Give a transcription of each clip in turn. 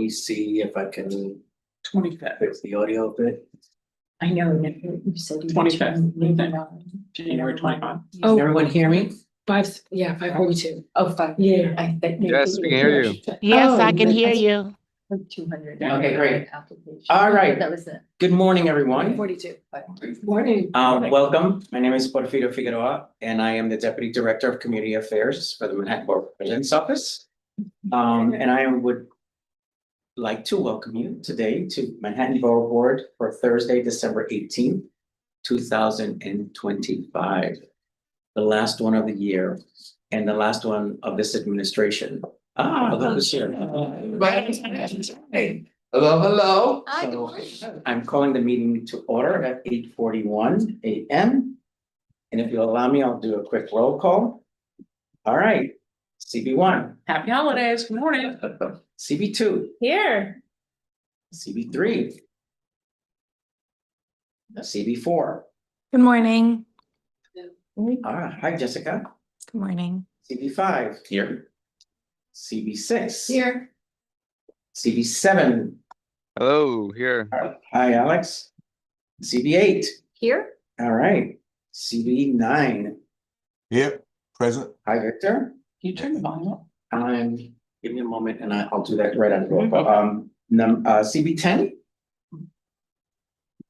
me see if I can 25th. fix the audio a bit. I know, Nick, you said. 25th, January 25th. Oh. Can everyone hear me? 5:42. Oh, 5. Yeah. Yes, we can hear you. Yes, Oh, I can hear that's- you. 200. Okay, great. Application. All right. That was it. Good morning, everyone. 42. Morning. Welcome. My name is Porfirio Figueroa, and I am the Deputy Director of Community Affairs for the Manhattan Borough President's Office. And I would like to welcome you today to Manhattan Borough Board for Thursday, December 18th, 2025. The last one of the year and the last one of this administration. Look who's here. Hello, hello. So I'm calling the meeting to order at 8:41 a.m. And if you'll allow me, I'll do a quick roll call. All right, CB1, Happy holidays. Good morning. CB2, Here. CB3, CB4. Good morning. Hi, Jessica. Good morning. CB5 here. CB6. Here. CB7. Hello, here. Hi, Alex. CB8. Here. All right. CB9. Yep, present. Hi, Victor. Can you turn the volume up? Give me a moment and I'll do that right on the roll. CB10.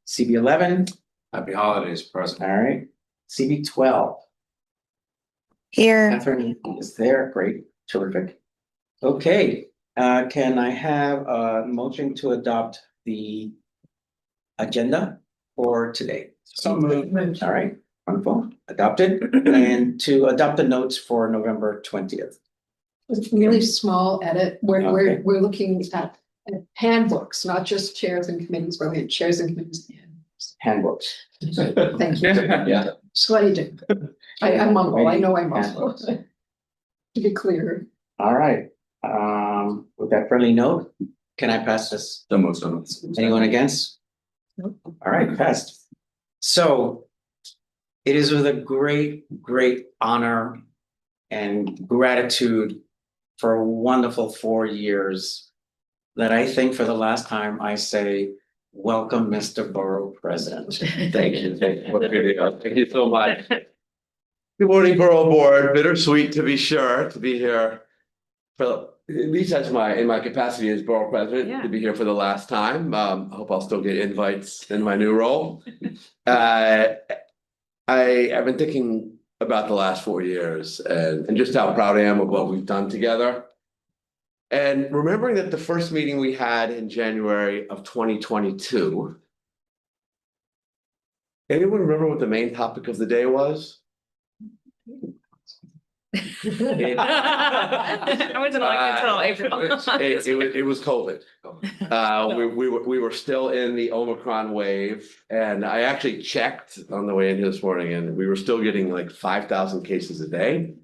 CB11. Happy holidays, present. All right. CB12. Here. Catherine is there. Great. Terrific. Okay, can I have a motion to adopt the agenda for today? So moved. All right, wonderful. Adopted. And to adopt the notes for November 20th. Really small edit, where Okay. we're looking at handbooks, not just chairs and committees, but we have chairs and committees. Handbooks. Thank you. Yeah. Slightly different. I mumble, I know I mumble. To be clear. All right. With that friendly note, can I pass this? Anyone against? Nope. All right, passed. So it is with a great honor and gratitude for a wonderful 4 years that I think for the last time I say, welcome, Mr. Borough President. Thank you. Thank you so much. Good morning, Borough Board. Bittersweet to be sure to be here. For at least that's in my capacity as Borough President, to be here for the last time. I hope I'll still get invites in my new role. I've been thinking about the last 4 years and just how proud I am of what we've done together. And remembering that the first meeting we had in January of 2022. Anyone remember what the main topic of the day was? I wasn't elected until April. It was COVID. We were still in the Omicron wave, and I actually checked on the way in here this morning, and we were still getting like 5,000 cases a day.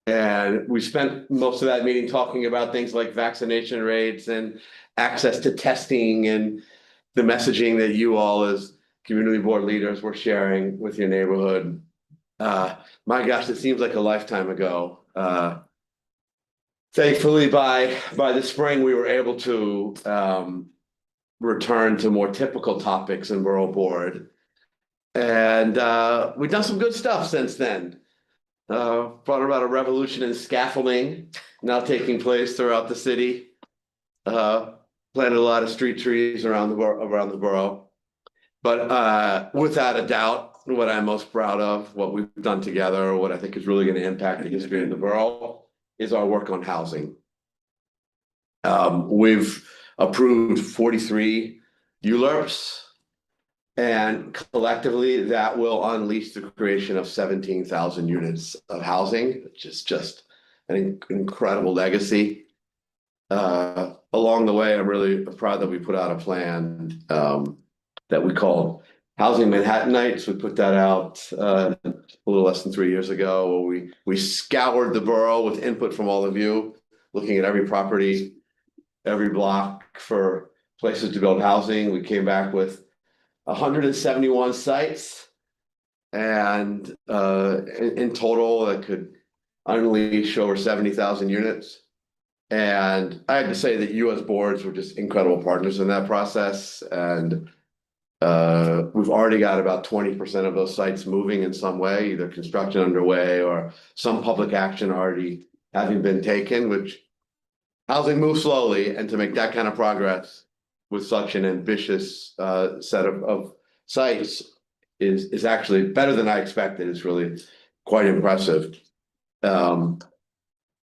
And we spent most of that meeting talking about things like vaccination rates and access to testing and the messaging that you all as community board leaders were sharing with your neighborhood. My gosh, it seems like a lifetime ago. Thankfully, by the spring, we were able to return to more typical topics in Borough Board. And we've done some good stuff since then. Brought about a revolution in scaffolding now taking place throughout the city. Planted a lot of street trees around the borough. But without a doubt, what I'm most proud of, what we've done together, what I think is really going to impact the history of the borough, is our work on housing. We've approved 43 ULURPs, and collectively that will unleash the creation of 17,000 units of housing, which is just an incredible legacy. Along the way, I'm really proud that we put out a plan that we called Housing Manhattanites. We put that out a little less than 3 years ago. We scoured the borough with input from all of you, looking at every property, every block for places to build housing. We came back with 171 sites, and in total that could unleash over 70,000 units. And I have to say that US boards were just incredible partners in that process, and we've already got about 20% of those sites moving in some way, either construction underway or some public action already having been taken, which housing moves slowly, and to make that kind of progress with such an ambitious set of sites is actually better than I expected. It's really quite impressive.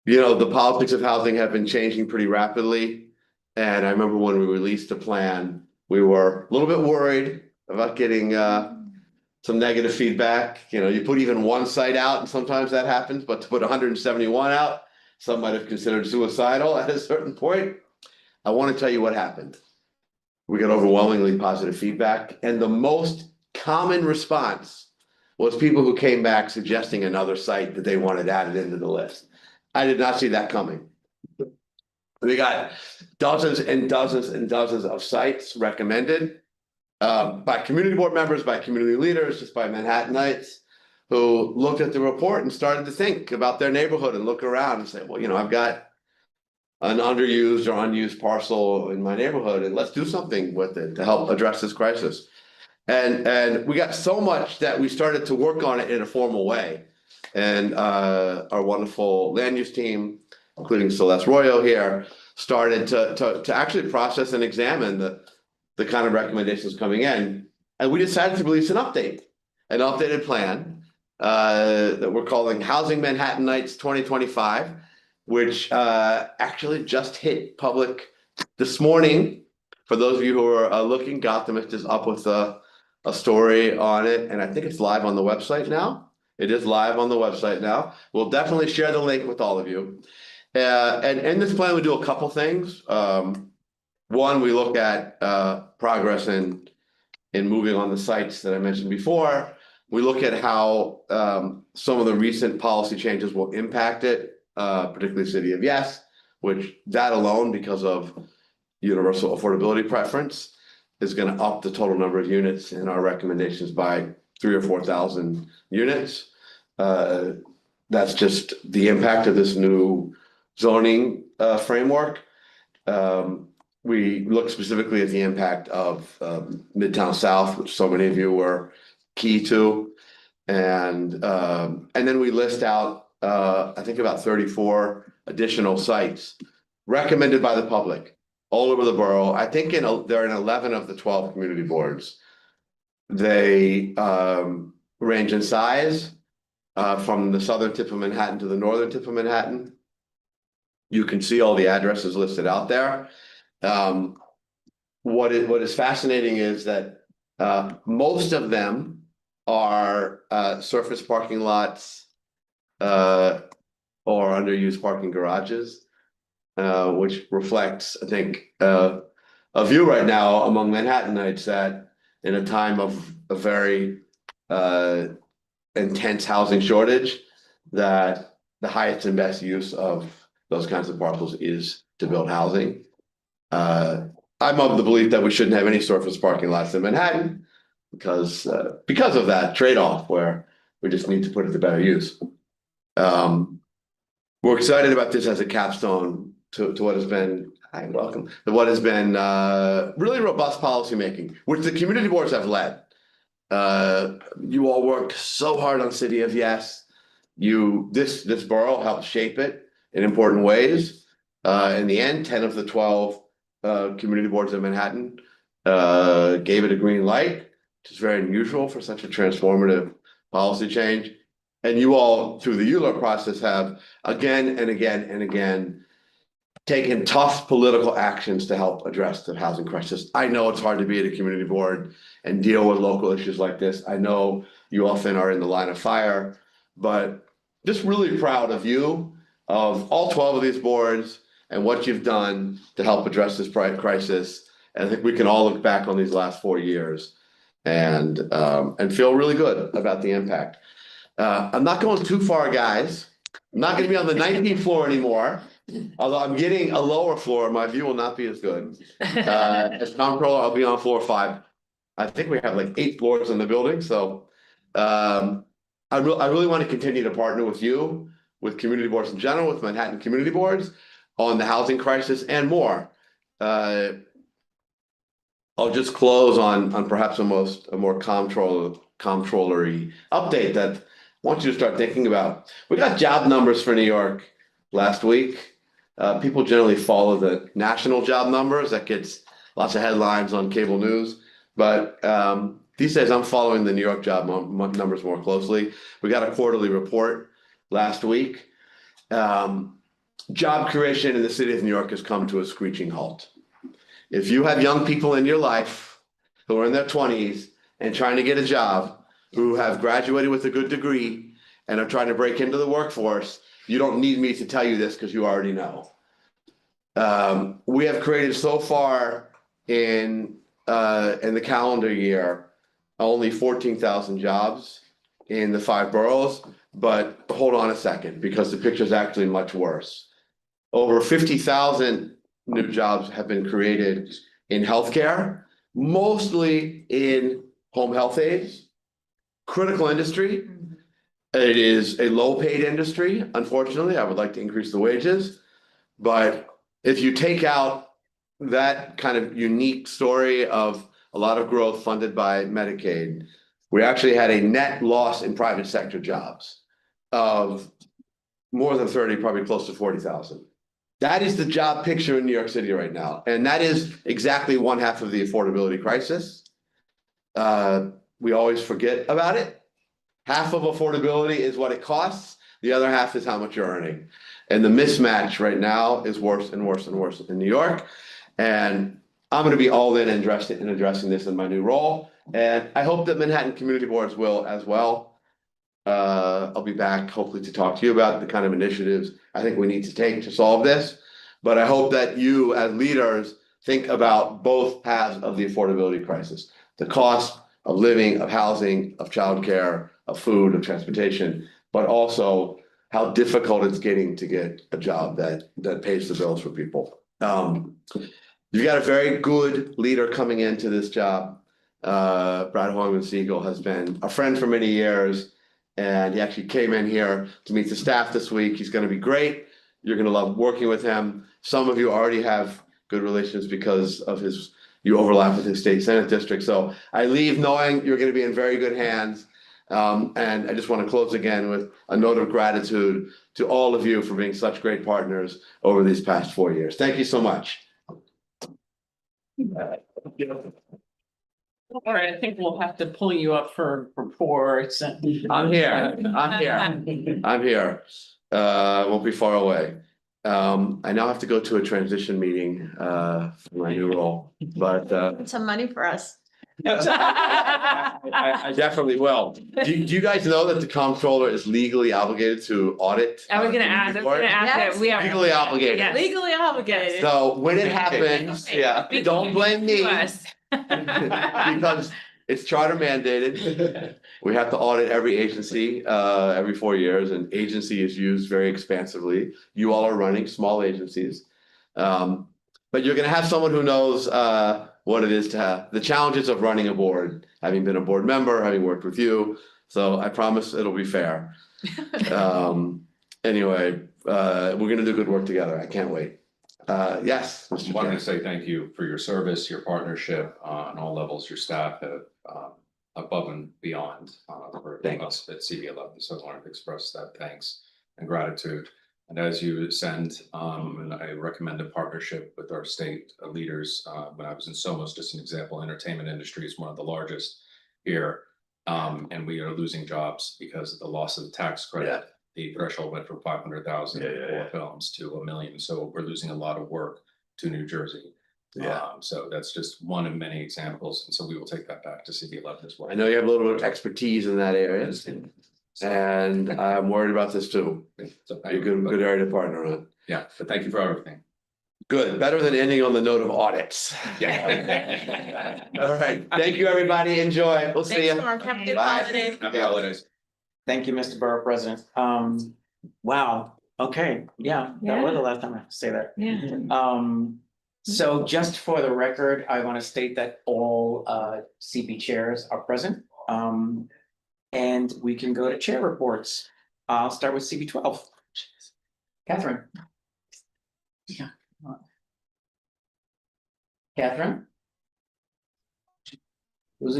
The politics of housing have been changing pretty rapidly. And I remember when we released the plan, we were a little bit worried about getting some negative feedback. You put even one site out and sometimes that happens, but to put 171 out, some might have considered suicidal at a certain point. I want to tell you what happened. We got overwhelmingly positive feedback, and the most common response was people who came back suggesting another site that they wanted added into the list. I did not see that coming. We got dozens and dozens and dozens of sites recommended by community board members, by community leaders, just by Manhattanites who looked at the report and started to think about their neighborhood and look around and say, well, I've got an underused or unused parcel in my neighborhood, and let's do something with it to help address this crisis. And we got so much that we started to work on it in a formal way. And our wonderful land use team, including Celeste Royo here, started to actually process and examine the kind of recommendations coming in. And we decided to release an updated plan that we're calling Housing Manhattanites 2025, which actually just hit public this morning. For those of you who are looking, Gothamist is up with a story on it, and I think it's live on the website now. It is live on the website now. We'll definitely share the link with all of you. And in this plan, we do a couple things. One, we look at progress in moving on the sites that I mentioned before. We look at how some of the recent policy changes will impact it, particularly City of Yes, which that alone, because of universal affordability preference, is going to up the total number of units in our recommendations by 3,000 or 4,000 units. That's just the impact of this new zoning framework. We look specifically at the impact of Midtown South, which so many of you were key to, and then we list out I think about 34 additional sites recommended by the public all over the borough. I think they're in 11 of the 12 community boards. They range in size from the southern tip of Manhattan to the northern tip of Manhattan. You can see all the addresses listed out there. What is fascinating is that most of them are surface parking lots or underused parking garages, which reflects, I think, a view right now among Manhattanites that in a time of a very intense housing shortage, that the highest and best use of those kinds of parcels is to build housing. I'm of the belief that we shouldn't have any surface parking lots in Manhattan because of that trade-off where we just need to put it to better use. We're excited about this as a capstone to what has been, what has been really robust policymaking, which the community boards have led. You all worked so hard on City of Yes. This borough helped shape it in important ways. In the end, 10 of the 12 community boards in Manhattan gave it a green light, which is very unusual for such a transformative policy change. And you all, through the ULURP process, have again and again and again taken tough political actions to help address the housing crisis. I know it's hard to be at a community board and deal with local issues like this. I know you often are in the line of fire, but just really proud of you, of all 12 of these boards and what you've done to help address this crisis. And I think we can all look back on these last 4 years and feel really good about the impact. I'm not going too far, guys. I'm not going to be on the 19th floor anymore. Although I'm getting a lower floor, my view will not be as good. As comptroller, I'll be on floor 5. I think we have like 8 floors in the building. So I really want to continue to partner with you, with community boards in general, with Manhattan community boards, on the housing crisis and more. I'll just close on perhaps a more comptrollery update that I want you to start thinking about. We got job numbers for New York last week. People generally follow the national job numbers. That gets lots of headlines on cable news. But these days I'm following the New York job numbers more closely. We got a quarterly report last week. Job creation in the city of New York has come to a screeching halt. If you have young people in your life who are in their 20s and trying to get a job, who have graduated with a good degree and are trying to break into the workforce, you don't need me to tell you this because you already know. We have created so far in the calendar year only 14,000 jobs in the 5 boroughs, but hold on a second because the picture is actually much worse. Over 50,000 new jobs have been created in healthcare, mostly in home health aides, critical industry. It is a low-paid industry, unfortunately. I would like to increase the wages. But if you take out that kind of unique story of a lot of growth funded by Medicaid, we actually had a net loss in private sector jobs of more than 30, probably close to 40,000. That is the job picture in New York City right now. And that is exactly one half of the affordability crisis. We always forget about it. Half of affordability is what it costs. The other half is how much you're earning. And the mismatch right now is worse and worse and worse in New York. And I'm going to be all in addressing this in my new role. And I hope that Manhattan Community Boards will as well. I'll be back hopefully to talk to you about the kind of initiatives I think we need to take to solve this. But I hope that you as leaders think about both halves of the affordability crisis, the cost of living, of housing, of childcare, of food, of transportation, but also how difficult it's getting to get a job that pays the bills for people. You've got a very good leader coming into this job. Brad Hoyman-Siegel has been a friend for many years. And he actually came in here to meet the staff this week. He's going to be great. You're going to love working with him. Some of you already have good relations because of you overlap with his state senate district. So I leave knowing you're going to be in very good hands. And I just want to close again with a note of gratitude to all of you for being such great partners over these past 4 years. Thank you so much. All right, I think we'll have to pull you up for reports and. I'm here. Won't be far away. I now have to go to a transition meeting for my new role, but Some money for us. I definitely will. Do you guys know that the comptroller is legally obligated to audit? I was gonna ask, that we are. Legally obligated. Yes. Legally obligated. So when it happens, yeah, don't blame me. Because it's charter mandated. We have to audit every agency every 4 years, and agency is used very expansively. You all are running small agencies. But you're gonna have someone who knows what it is to have the challenges of running a board, having been a board member, having worked with you. So I promise it'll be fair. Anyway, we're gonna do good work together. I can't wait. Yes, I Mr. wanted Chair. to say thank you for your service, your partnership on all levels. Your staff have above and beyond for Thank us at CB11. So I wanted to express that thanks and gratitude. And as you send, and I recommend a partnership with our state leaders. When I was in Somos, just an example, entertainment industry is one of the largest here. And we are losing jobs because of the loss of the tax credit. Yeah. The threshold went from 500,000 for films to 1 million. So we're losing a lot of work to New Jersey. Yeah. So that's just one of many examples. And so we will take that back to CB11 as well. I know you have a little bit of expertise in that area, and I'm worried about this too. So You're a good area to partner on. Yeah, but thank you for everything. Good, better than ending on the note of audits. Yeah. All right, thank you, everybody. Enjoy. We'll see you. Thanks, Mark. Have a good Bye. holiday. Happy holidays. Thank you, Mr. Borough President. Wow, okay, yeah, that was the last time I have to say that. Yeah. So just for the record, I want to state that all CB chairs are present. And we can go to chair reports. I'll start with CB 12. Catherine. Catherine?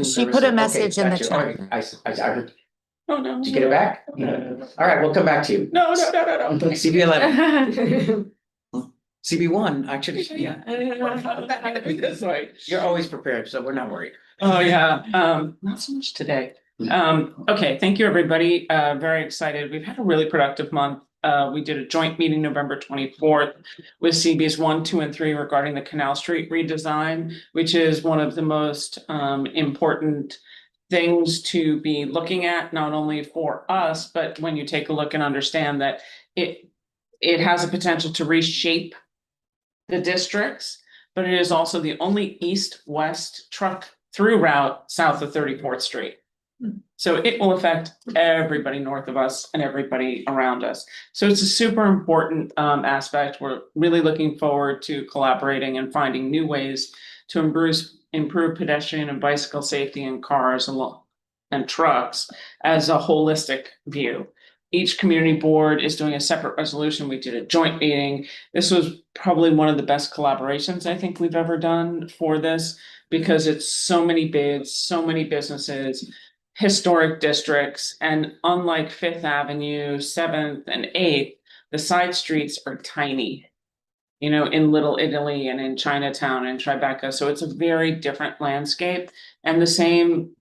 She put a message in the chat. I heard, Oh, no. did you get it back? All right, we'll come back to you. No. CB 11, CB 1, actually, yeah, This way. you're always prepared, so we're not worried. Oh, yeah, not so much today. Okay, thank you, everybody. Very excited. We've had a really productive month. We did a joint meeting November 24th with CBs 1, 2, and 3 regarding the Canal Street redesign, which is one of the most important things to be looking at, not only for us, but when you take a look and understand that it has a potential to reshape the districts, but it is also the only east-west truck through route south of 34th Street. So it will affect everybody north of us and everybody around us. So it's a super important aspect. We're really looking forward to collaborating and finding new ways to improve pedestrian and bicycle safety in cars and trucks as a holistic view. Each community board is doing a separate resolution. We did a joint meeting. This was probably one of the best collaborations I think we've ever done for this, because it's so many bids, so many businesses, historic districts, and unlike Fifth Avenue, 7th and 8th, the side streets are tiny, you know, in Little Italy and in Chinatown and Tribeca. So it's a very different landscape, and the same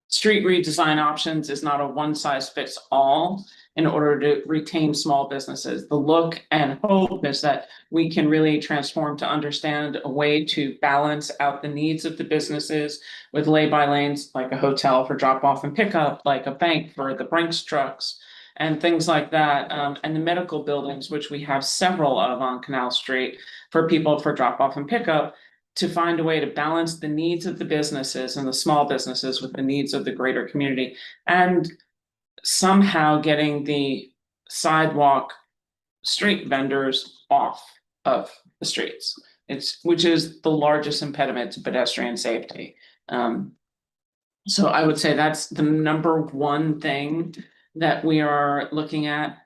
street redesign options is not a one size fits all in order to retain small businesses. The look and hope is that we can really transform to understand a way to balance out the needs of the businesses with lay-by lanes, like a hotel for drop off and pickup, like a bank for the Brinks trucks and things like that. And the medical buildings, which we have several of on Canal Street for people for drop off and pickup, to find a way to balance the needs of the businesses and the small businesses with the needs of the greater community, and somehow getting the sidewalk street vendors off of the streets. Which is the largest impediment to pedestrian safety. So I would say that's the number one thing that we are looking at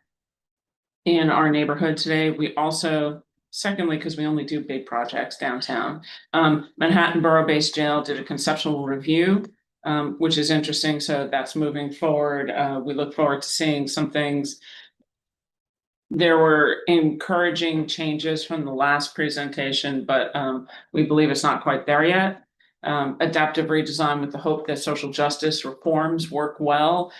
in our neighborhood today. We also, secondly, because we only do big projects downtown, Manhattan Borough-based jail did a conceptual review, which is interesting. So that's moving forward. We look forward to seeing some things. There were encouraging changes from the last presentation, but we believe it's not quite there yet. Adaptive redesign with the hope that social justice reforms work well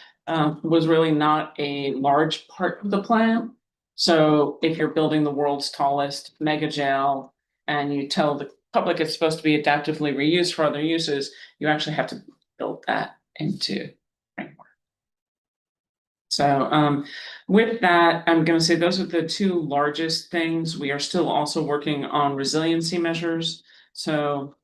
was really not a large part of the plan. So if you're building the world's tallest mega jail and you tell the public it's supposed to be adaptively reused for other uses, you actually have to build that into framework. So with that, I'm going to say those are the two largest things. We are still also working on resiliency measures. So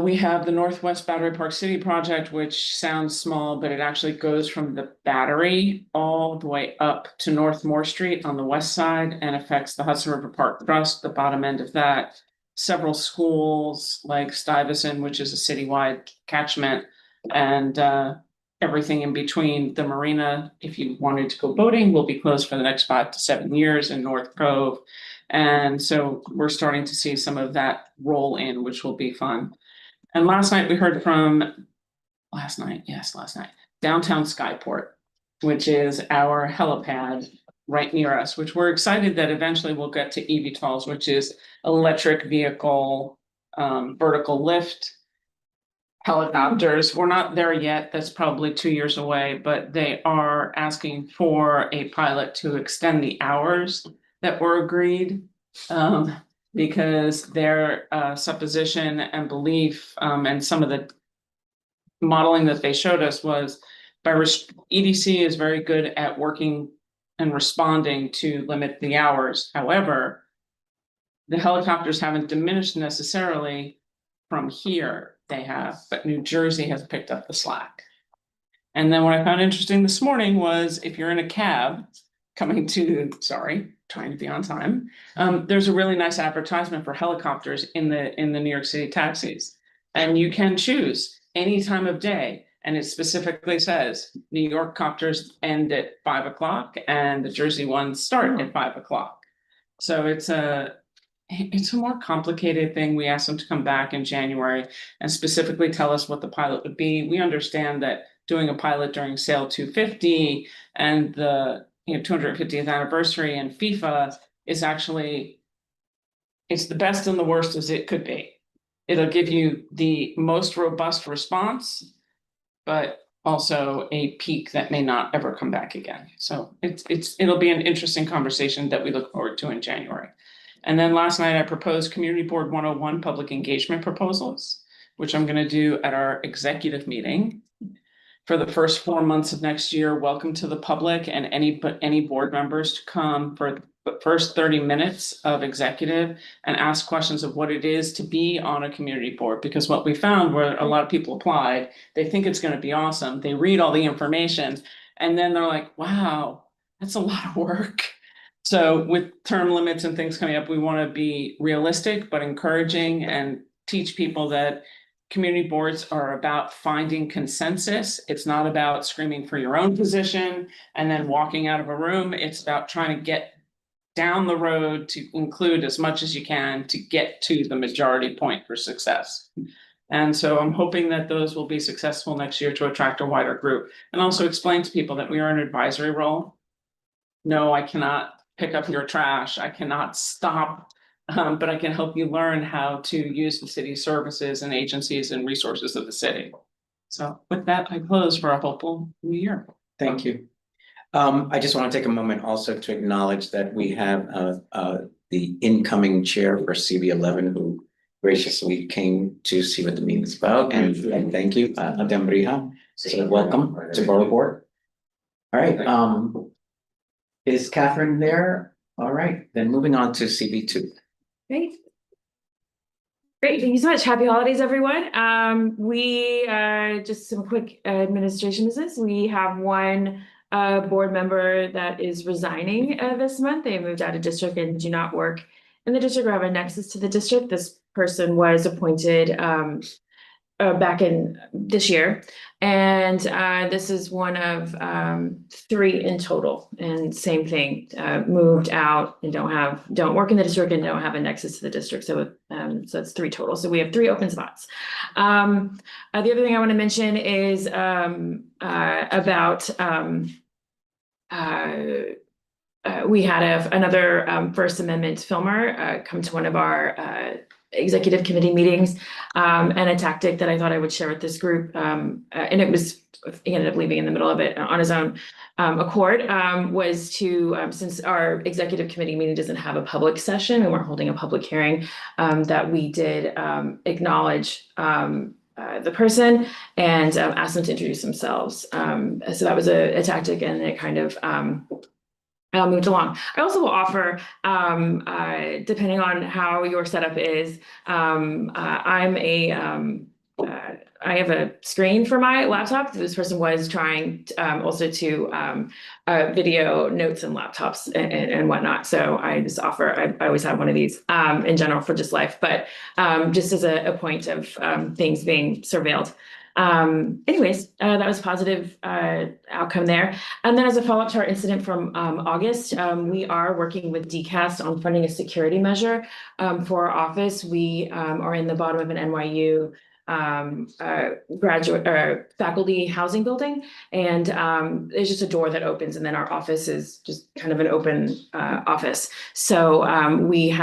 we have the Northwest Battery Park City project, which sounds small, but it actually goes from the Battery all the way up to North Moore Street on the west side and affects the Hudson River Park Trust, the bottom end of that. Several schools like Stuyvesant, which is a citywide catchment, and everything in between. The marina, if you wanted to go boating, will be closed for the next 5 to 7 years in North Cove. And so we're starting to see some of that roll in, which will be fun. And last night we heard from last night, downtown Skyport, which is our helipad right near us, which we're excited that eventually we'll get to eVTOLs, which is electric vehicle, vertical lift helicopters. We're not there yet. That's probably 2 years away, but they are asking for a pilot to extend the hours that were agreed, because their supposition and belief, and some of the modeling that they showed us was EDC is very good at working and responding to limit the hours. However, the helicopters haven't diminished necessarily from here. They have, but New Jersey has picked up the slack. And then what I found interesting this morning was if you're in a cab trying to be on time, there's a really nice advertisement for helicopters in the New York City taxis, and you can choose any time of day And it specifically says New York copters end at 5 o'clock and the Jersey ones start at 5 o'clock. So it's a more complicated thing. We asked them to come back in January and specifically tell us what the pilot would be. We understand that doing a pilot during Sail 250 and the 250th anniversary and FIFA is actually, it's the best and the worst as it could be. It'll give you the most robust response, but also a peak that may not ever come back again. So it'll be an interesting conversation that we look forward to in January. And then last night I proposed Community Board 101 public engagement proposals, which I'm going to do at our executive meeting. For the first 4 months of next year, welcome to the public and any board members to come for the first 30 minutes of executive and ask questions of what it is to be on a community board. Because what we found where a lot of people applied, they think it's going to be awesome. They read all the information and then they're like, wow, that's a lot of work. So with term limits and things coming up, we want to be realistic, but encouraging and teach people that community boards are about finding consensus. It's not about screaming for your own position and then walking out of a room. It's about trying to get down the road to include as much as you can to get to the majority point for success. And so I'm hoping that those will be successful next year to attract a wider group and also explain to people that we are an advisory role. No, I cannot pick up your trash. I cannot stop, but I can help you learn how to use the city's services and agencies and resources of the city. So with that, I close for a hopeful new year. Thank you. I just want to take a moment also to acknowledge that we have the incoming chair for CB11 who graciously came to see what the meeting is about. And thank you, Adem Briha. So welcome to Borough Board. All right. Is Catherine there? All right, then moving on to CB2. Great. Great, thank you so much. Happy holidays, everyone. We just some quick administration business. We have one board member that is resigning this month. They moved out of district and do not work in the district or have a nexus to the district. This person was appointed back in this year, and this is one of 3 in total. And same thing, moved out and don't work in the district and don't have a nexus to the district. So so it's 3 total. So we have 3 open spots. The other thing I want to mention is about we had another First Amendment filmer come to one of our executive committee meetings, and a tactic that I thought I would share with this group, and he ended up leaving in the middle of it on his own accord, was to, since our executive committee meeting doesn't have a public session, we weren't holding a public hearing, that we did acknowledge the person and ask them to introduce themselves. So that was a tactic, and it kind of moved along. I also will offer, depending on how your setup is, I have a screen for my laptop. This person was trying also to video notes and laptops and whatnot. So I just offer, I always have one of these in general for just life, but just as a point of things being surveilled. Anyways, that was a positive outcome there. And then as a follow-up to our incident from August, we are working with DCAST on funding a security measure for our office. We are in the bottom of an NYU graduate or faculty housing building, and there's just a door that opens, and then our office is just kind of an open office. So we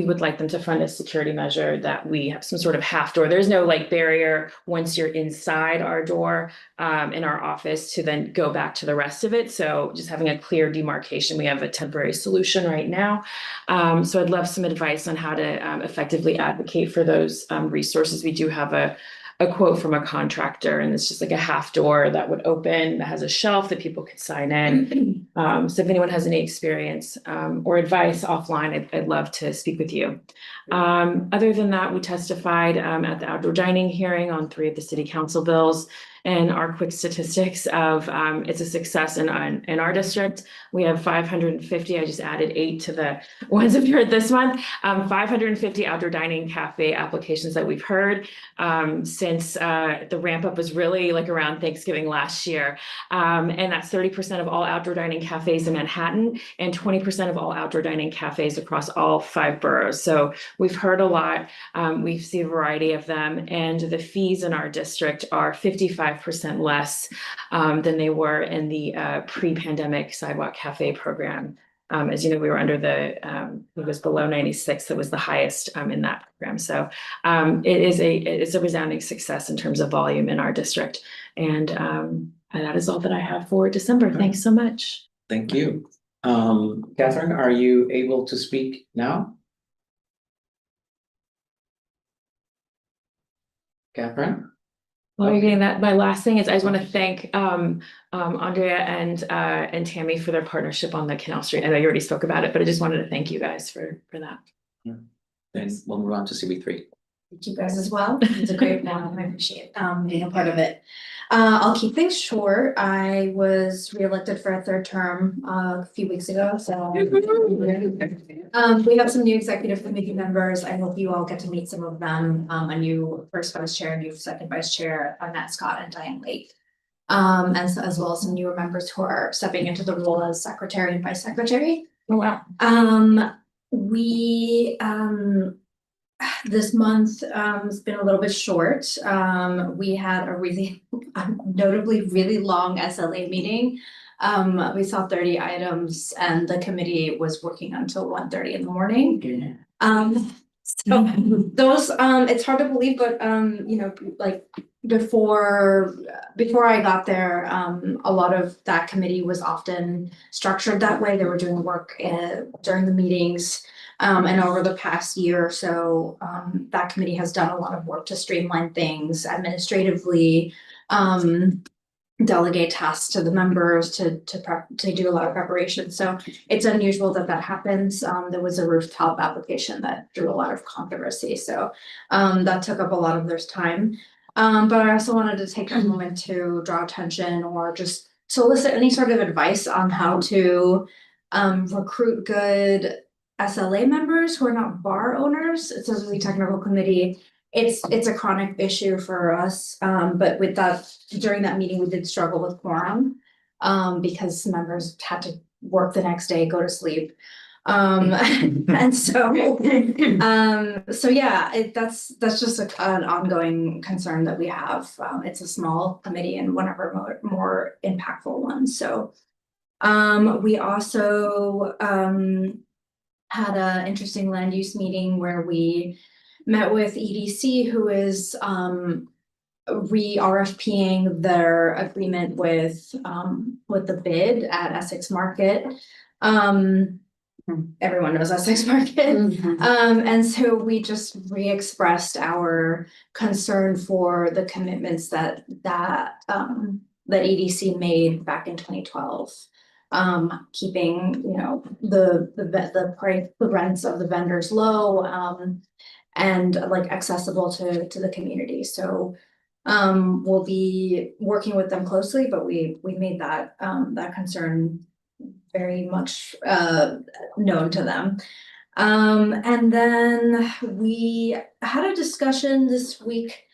would like them to fund a security measure that we have some sort of half door. There's no like barrier once you're inside our door in our office to then go back to the rest of it. So just having a clear demarcation. We have a temporary solution right now. So I'd love some advice on how to effectively advocate for those resources. We do have a quote from a contractor, and it's just like a half door that would open, that has a shelf that people could sign in. So if anyone has any experience or advice offline, I'd love to speak with you. Other than that, we testified at the outdoor dining hearing on 3 of the city council bills. And our quick statistics of it's a success in our district. We have 550. I just added 8 to the ones we've heard this month. 550 outdoor dining cafe applications that we've heard since the ramp up was really like around Thanksgiving last year. And that's 30% of all outdoor dining cafes in Manhattan and 20% of all outdoor dining cafes across all 5 boroughs. So we've heard a lot. We've seen a variety of them, and the fees in our district are 55% less than they were in the pre-pandemic sidewalk cafe program. As you know, we were under it was below 96. That was the highest in that program. So it's a resounding success in terms of volume in our district. And that is all that I have for December. Thanks so much. Thank you. Catherine, are you able to speak now? Catherine? While you're getting that, my last thing is I just want to thank Andrea and Tammy for their partnership on the Canal Street. I know you already spoke about it, but I just wanted to thank you guys for that. Then we'll move on to CB3. Thank you guys as well. It's a great one. I appreciate being a part of it. I'll keep things short. I was reelected for a 3rd term a few weeks ago, so we have some new executive committee members. I hope you all get to meet some of them. A new first vice chair, new second vice chair, Matt Scott and Diane Lake. And so, as well as some newer members who are stepping into the role as secretary and vice secretary. Oh, wow. We this month has been a little bit short. We had a really notably really long SLA meeting. We saw 30 items and the committee was working until 1:30 in the morning. So those it's hard to believe, but you know, like before I got there, a lot of that committee was often structured that way. They were doing work during the meetings. And over the past year or so, that committee has done a lot of work to streamline things administratively, delegate tasks to the members to do a lot of preparation. So it's unusual that happens. There was a rooftop application that drew a lot of controversy. So that took up a lot of their time. But I also wanted to take a moment to draw attention or just solicit any sort of advice on how to recruit good SLA members who are not bar owners. It's a really technical committee. It's a chronic issue for us. But with that, during that meeting, we did struggle with quorum because members had to work the next day, go to sleep. And so yeah, that's just an ongoing concern that we have. It's a small committee and one of our more impactful ones. So we also had an interesting land use meeting where we met with EDC, who is re-RFPing their agreement with the bid at Essex Market. Everyone knows Essex Market. And so we just re-expressed our concern for the commitments that EDC made back in 2012. Keeping, you know, the price, the rents of the vendors low, and like accessible to the community. So we'll be working with them closely, but we made that concern very much known to them. And then we had a discussion this week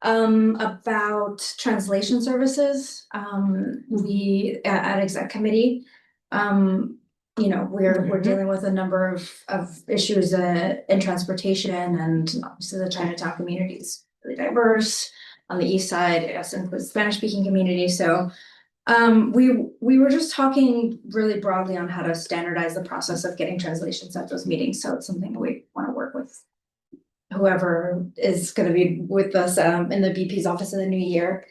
about translation services. We at exec committee, you know, we're dealing with a number of issues in transportation, and obviously the Chinatown community is really diverse. On the east side, it also includes Spanish speaking community. So we were just talking really broadly on how to standardize the process of getting translations at those meetings. So it's something that we want to work with whoever is going to be with us in the BP's office in the new year.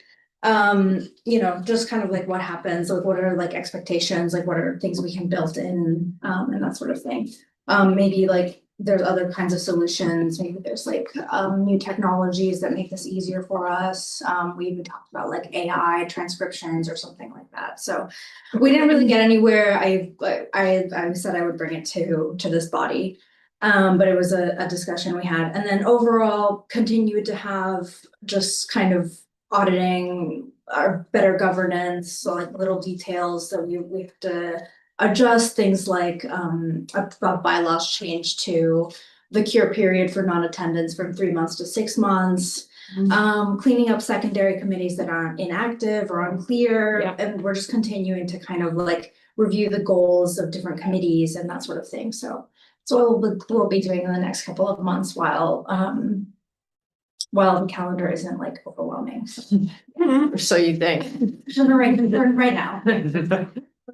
You know, just kind of like what happens, like what are like expectations, like what are things we can build in, and that sort of thing. Maybe like there's other kinds of solutions. Maybe there's like new technologies that make this easier for us. We even talked about like AI transcriptions or something like that. So we didn't really get anywhere. I said I would bring it to this body. But it was a discussion we had, and then overall continued to have just kind of auditing our better governance, so like little details, so we have to adjust things like, about bylaws change to the cure period for non-attendance from 3 months to 6 months. Cleaning up secondary committees that aren't inactive or unclear, Yeah. and we're just continuing to kind of like review the goals of different committees and that sort of thing, so. So we'll be doing in the next couple of months while the calendar isn't like overwhelming. So you think? Right now.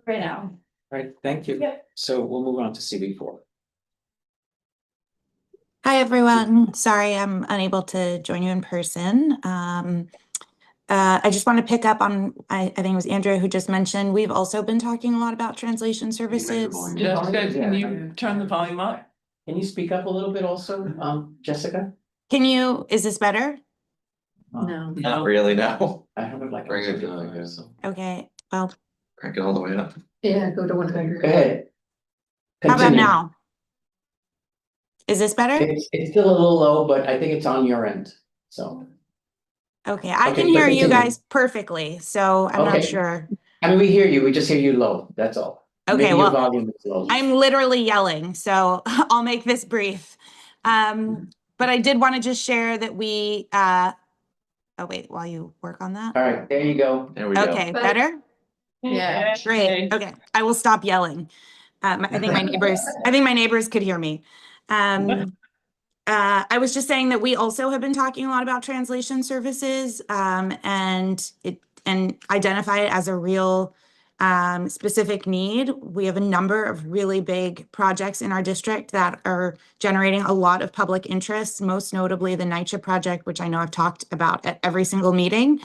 Right now. Right, thank you. Yep. So we'll move on to CB4. Hi, everyone. Sorry, I'm unable to join you in person. I just want to pick up on, I think it was Andrea who just mentioned, we've also been talking a lot about translation services. Jessica, can you turn the volume up? Can you speak up a little bit also, Jessica? Is this better? No. Not really, no. I have it like. Bring it down, yeah. Okay, well, Crank it all the way up. Yeah, go to 100. Go ahead. how about Continue. now? Is this better? It's still a little low, but I think it's on your end, so. Okay, I Okay, can hear you continue. guys perfectly, so I'm not Okay. sure. I mean, we hear you, we just hear you low, that's all. Okay, Maybe your well, volume is low. I'm literally yelling, so I'll make this brief. But I did want to just share that oh wait, while you work on that. All right, there you go. There we go. Okay, better? Yeah. Great, okay, I will stop yelling. I think my neighbors could hear me. I was just saying that we also have been talking a lot about translation services, and identify it as a real specific need. We have a number of really big projects in our district that are generating a lot of public interest, most notably the NYCHA project, which I know I've talked about at every single meeting.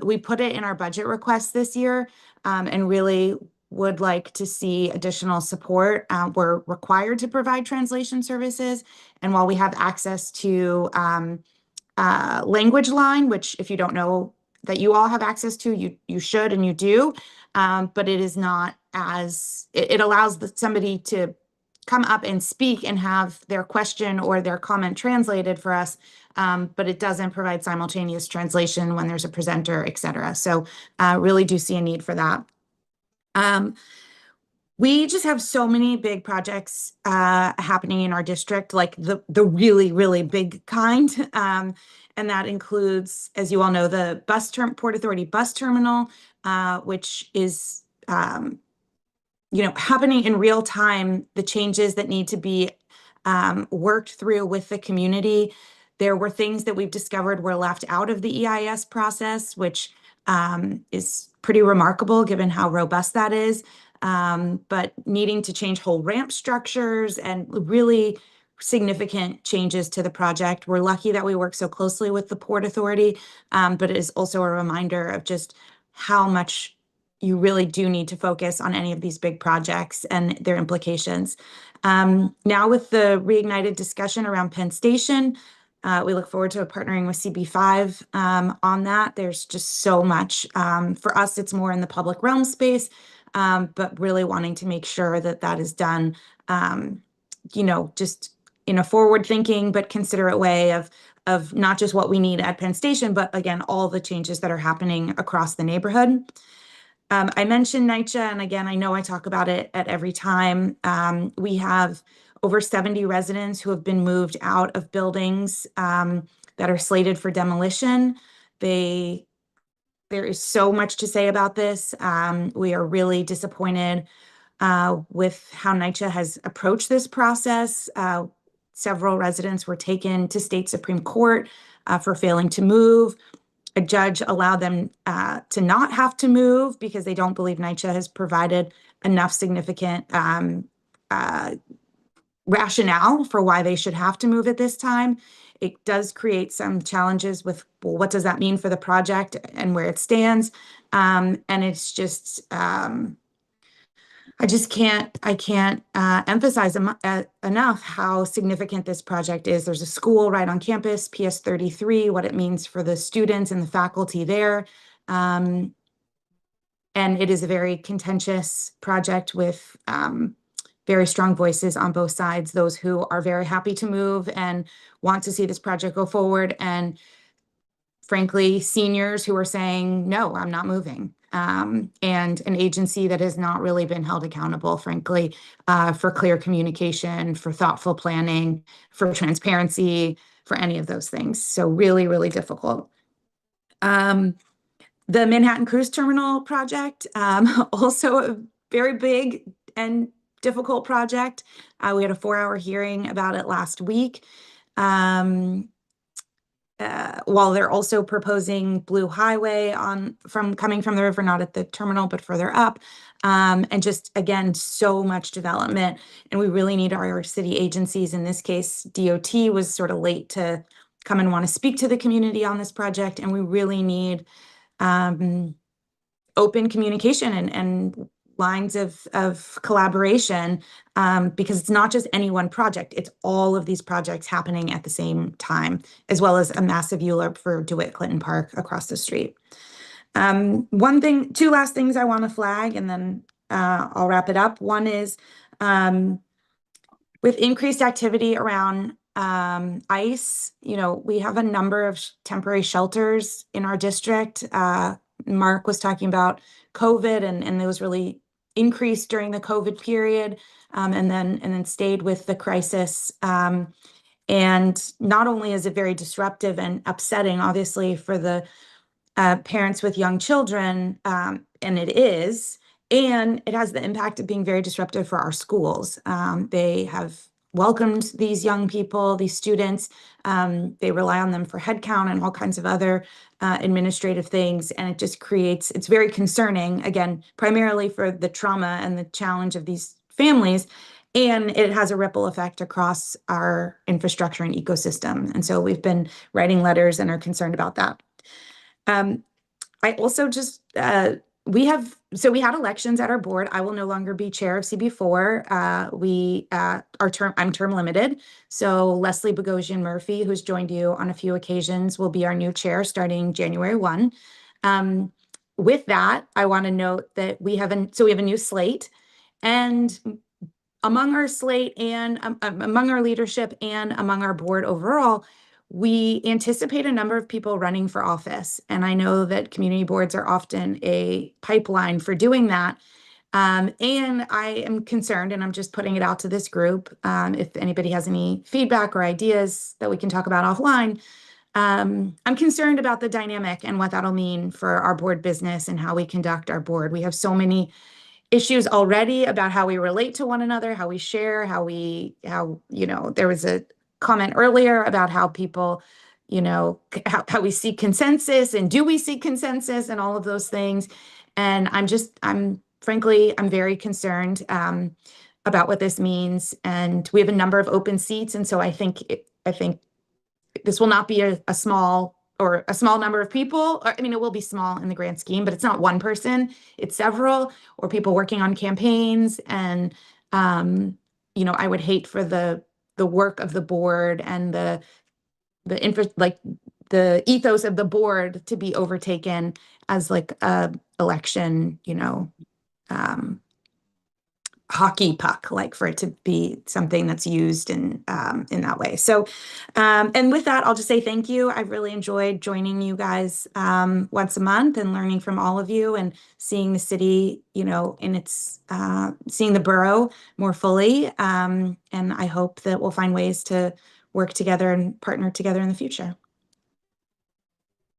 We put it in our budget request this year, and really would like to see additional support. We're required to provide translation services. And while we have access to language line, which if you don't know that you all have access to, you should and you do, but it is not it allows somebody to come up and speak and have their question or their comment translated for us, but it doesn't provide simultaneous translation when there's a presenter, et cetera. So really do see a need for that. We just have so many big projects happening in our district, like the really, really big kind. And that includes, as you all know, the Port Authority bus terminal, which is happening in real time, the changes that need to be worked through with the community. There were things that we've discovered were left out of the EIS process, which is pretty remarkable given how robust that is. But needing to change whole ramp structures and really significant changes to the project. We're lucky that we work so closely with the Port Authority, but it is also a reminder of just how much you really do need to focus on any of these big projects and their implications. Now with the reignited discussion around Penn Station, we look forward to partnering with CB5 on that. There's just so much. For us, it's more in the public realm space, but really wanting to make sure that that is done, just in a forward-thinking but considerate way of not just what we need at Penn Station, but again, all the changes that are happening across the neighborhood. I mentioned NYCHA, and again, I know I talk about it at every time. We have over 70 residents who have been moved out of buildings that are slated for demolition. There is so much to say about this. We are really disappointed with how NYCHA has approached this process. Several residents were taken to state Supreme Court for failing to move. A judge allowed them to not have to move because they don't believe NYCHA has provided enough significant rationale for why they should have to move at this time. It does create some challenges with, well, what does that mean for the project and where it stands? And it's just, I can't emphasize enough how significant this project is. There's a school right on campus, PS 33, what it means for the students and the faculty there. And it is a very contentious project with very strong voices on both sides, those who are very happy to move and want to see this project go forward, and frankly, seniors who are saying, no, I'm not moving. And an agency that has not really been held accountable, frankly, for clear communication, for thoughtful planning, for transparency, for any of those things. So really, really difficult. The Manhattan Cruise Terminal project, also a very big and difficult project. We had a 4-hour hearing about it last week. While they're also proposing Blue Highway coming from the river, not at the terminal, but further up. And just, again, so much development. And we really need our city agencies. In this case, DOT was sort of late to come and want to speak to the community on this project. And we really need open communication and lines of collaboration, because it's not just any one project, it's all of these projects happening at the same time, as well as a massive ULURP for DeWitt Clinton Park across the street. Two last things I want to flag, and then I'll wrap it up. One is with increased activity around ICE, we have a number of temporary shelters in our district. Mark was talking about COVID, and those really increased during the COVID period, and then stayed with the crisis. And not only is it very disruptive and upsetting, obviously, for the parents with young children, and it has the impact of being very disruptive for our schools. They have welcomed these young people, these students. They rely on them for headcount and all kinds of other administrative things. And it's very concerning, again, primarily for the trauma and the challenge of these families. And it has a ripple effect across our infrastructure and ecosystem. And so we've been writing letters and are concerned about that. I also just, we had elections at our board. I will no longer be chair of CB4. I'm term limited. So Leslie Bogosian Murphy, who's joined you on a few occasions, will be our new chair starting January 1. With that, I want to note that we have a new slate, and among our slate and among our leadership and among our board overall, we anticipate a number of people running for office. And I know that community boards are often a pipeline for doing that. And I am concerned, and I'm just putting it out to this group, if anybody has any feedback or ideas that we can talk about offline. I'm concerned about the dynamic and what that'll mean for our board business and how we conduct our board. We have so many issues already about how we relate to one another, how we share, how there was a comment earlier about how people, how we seek consensus, and do we seek consensus, and all of those things. And I'm very concerned about what this means. And we have a number of open seats. And so I think this will not be a small number of people. It will be small in the grand scheme, but it's not one person, it's several, or people working on campaigns. And, I would hate for the work of the board and the ethos of the board to be overtaken as like a election, hockey puck, like for it to be something that's used in that way. So, and with that, I'll just say thank you. I've really enjoyed joining you guys once a month and learning from all of you and seeing the city, in its seeing the borough more fully. And I hope that we'll find ways to work together and partner together in the future.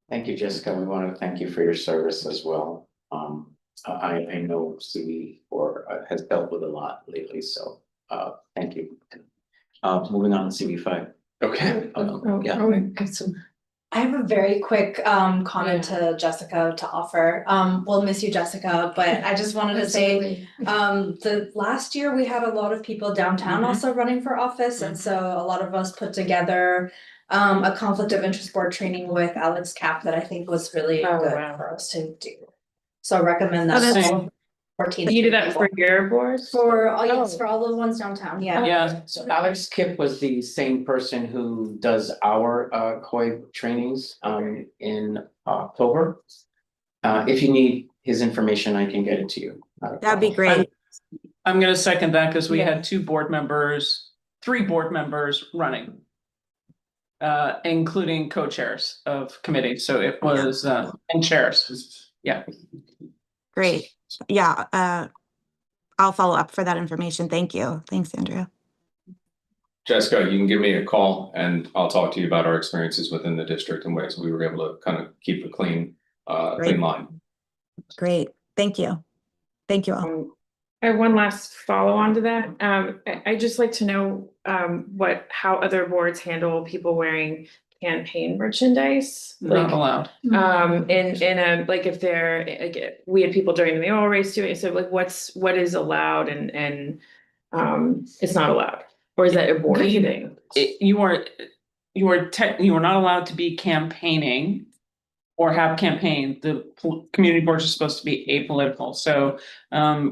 Thank you, Jessica. We want to thank you for your service as well. I know CB4 has dealt with a lot lately, so thank you. Moving on to CB5. Okay. I have a very quick comment to Jessica to offer. We'll miss you, Jessica, but I just wanted to say the last year we had a lot of people downtown also running for office, and so a lot of us put together a conflict of interest board training with Alex Kapp that I think was really good for us to do. So I recommend that. 14. You do that for your board? For all the ones downtown, yeah. Yeah. So Alex Kipp was the same person who does our COI trainings in October. If you need his information, I can get it to you. That'd be great. I'm going to second that because we had 3 board members running. including co-chairs of committees, so it was, and chairs, yeah. Great. Yeah, I'll follow up for that information. Thank you. Thanks, Andrea. Jessica, you can give me a call and I'll talk to you about our experiences within the district and ways we were able to kind of keep a clean line. Great. Thank you. Thank you all. I have one last follow on to that. I'd just like to know how other boards handle people wearing campaign merchandise. Not allowed. In a, like, if they're, like, we had people during the mayoral race doing it, so like what is allowed and it's not allowed, or is that a board thing? You are not allowed to be campaigning or have campaigned. The community boards are supposed to be apolitical. So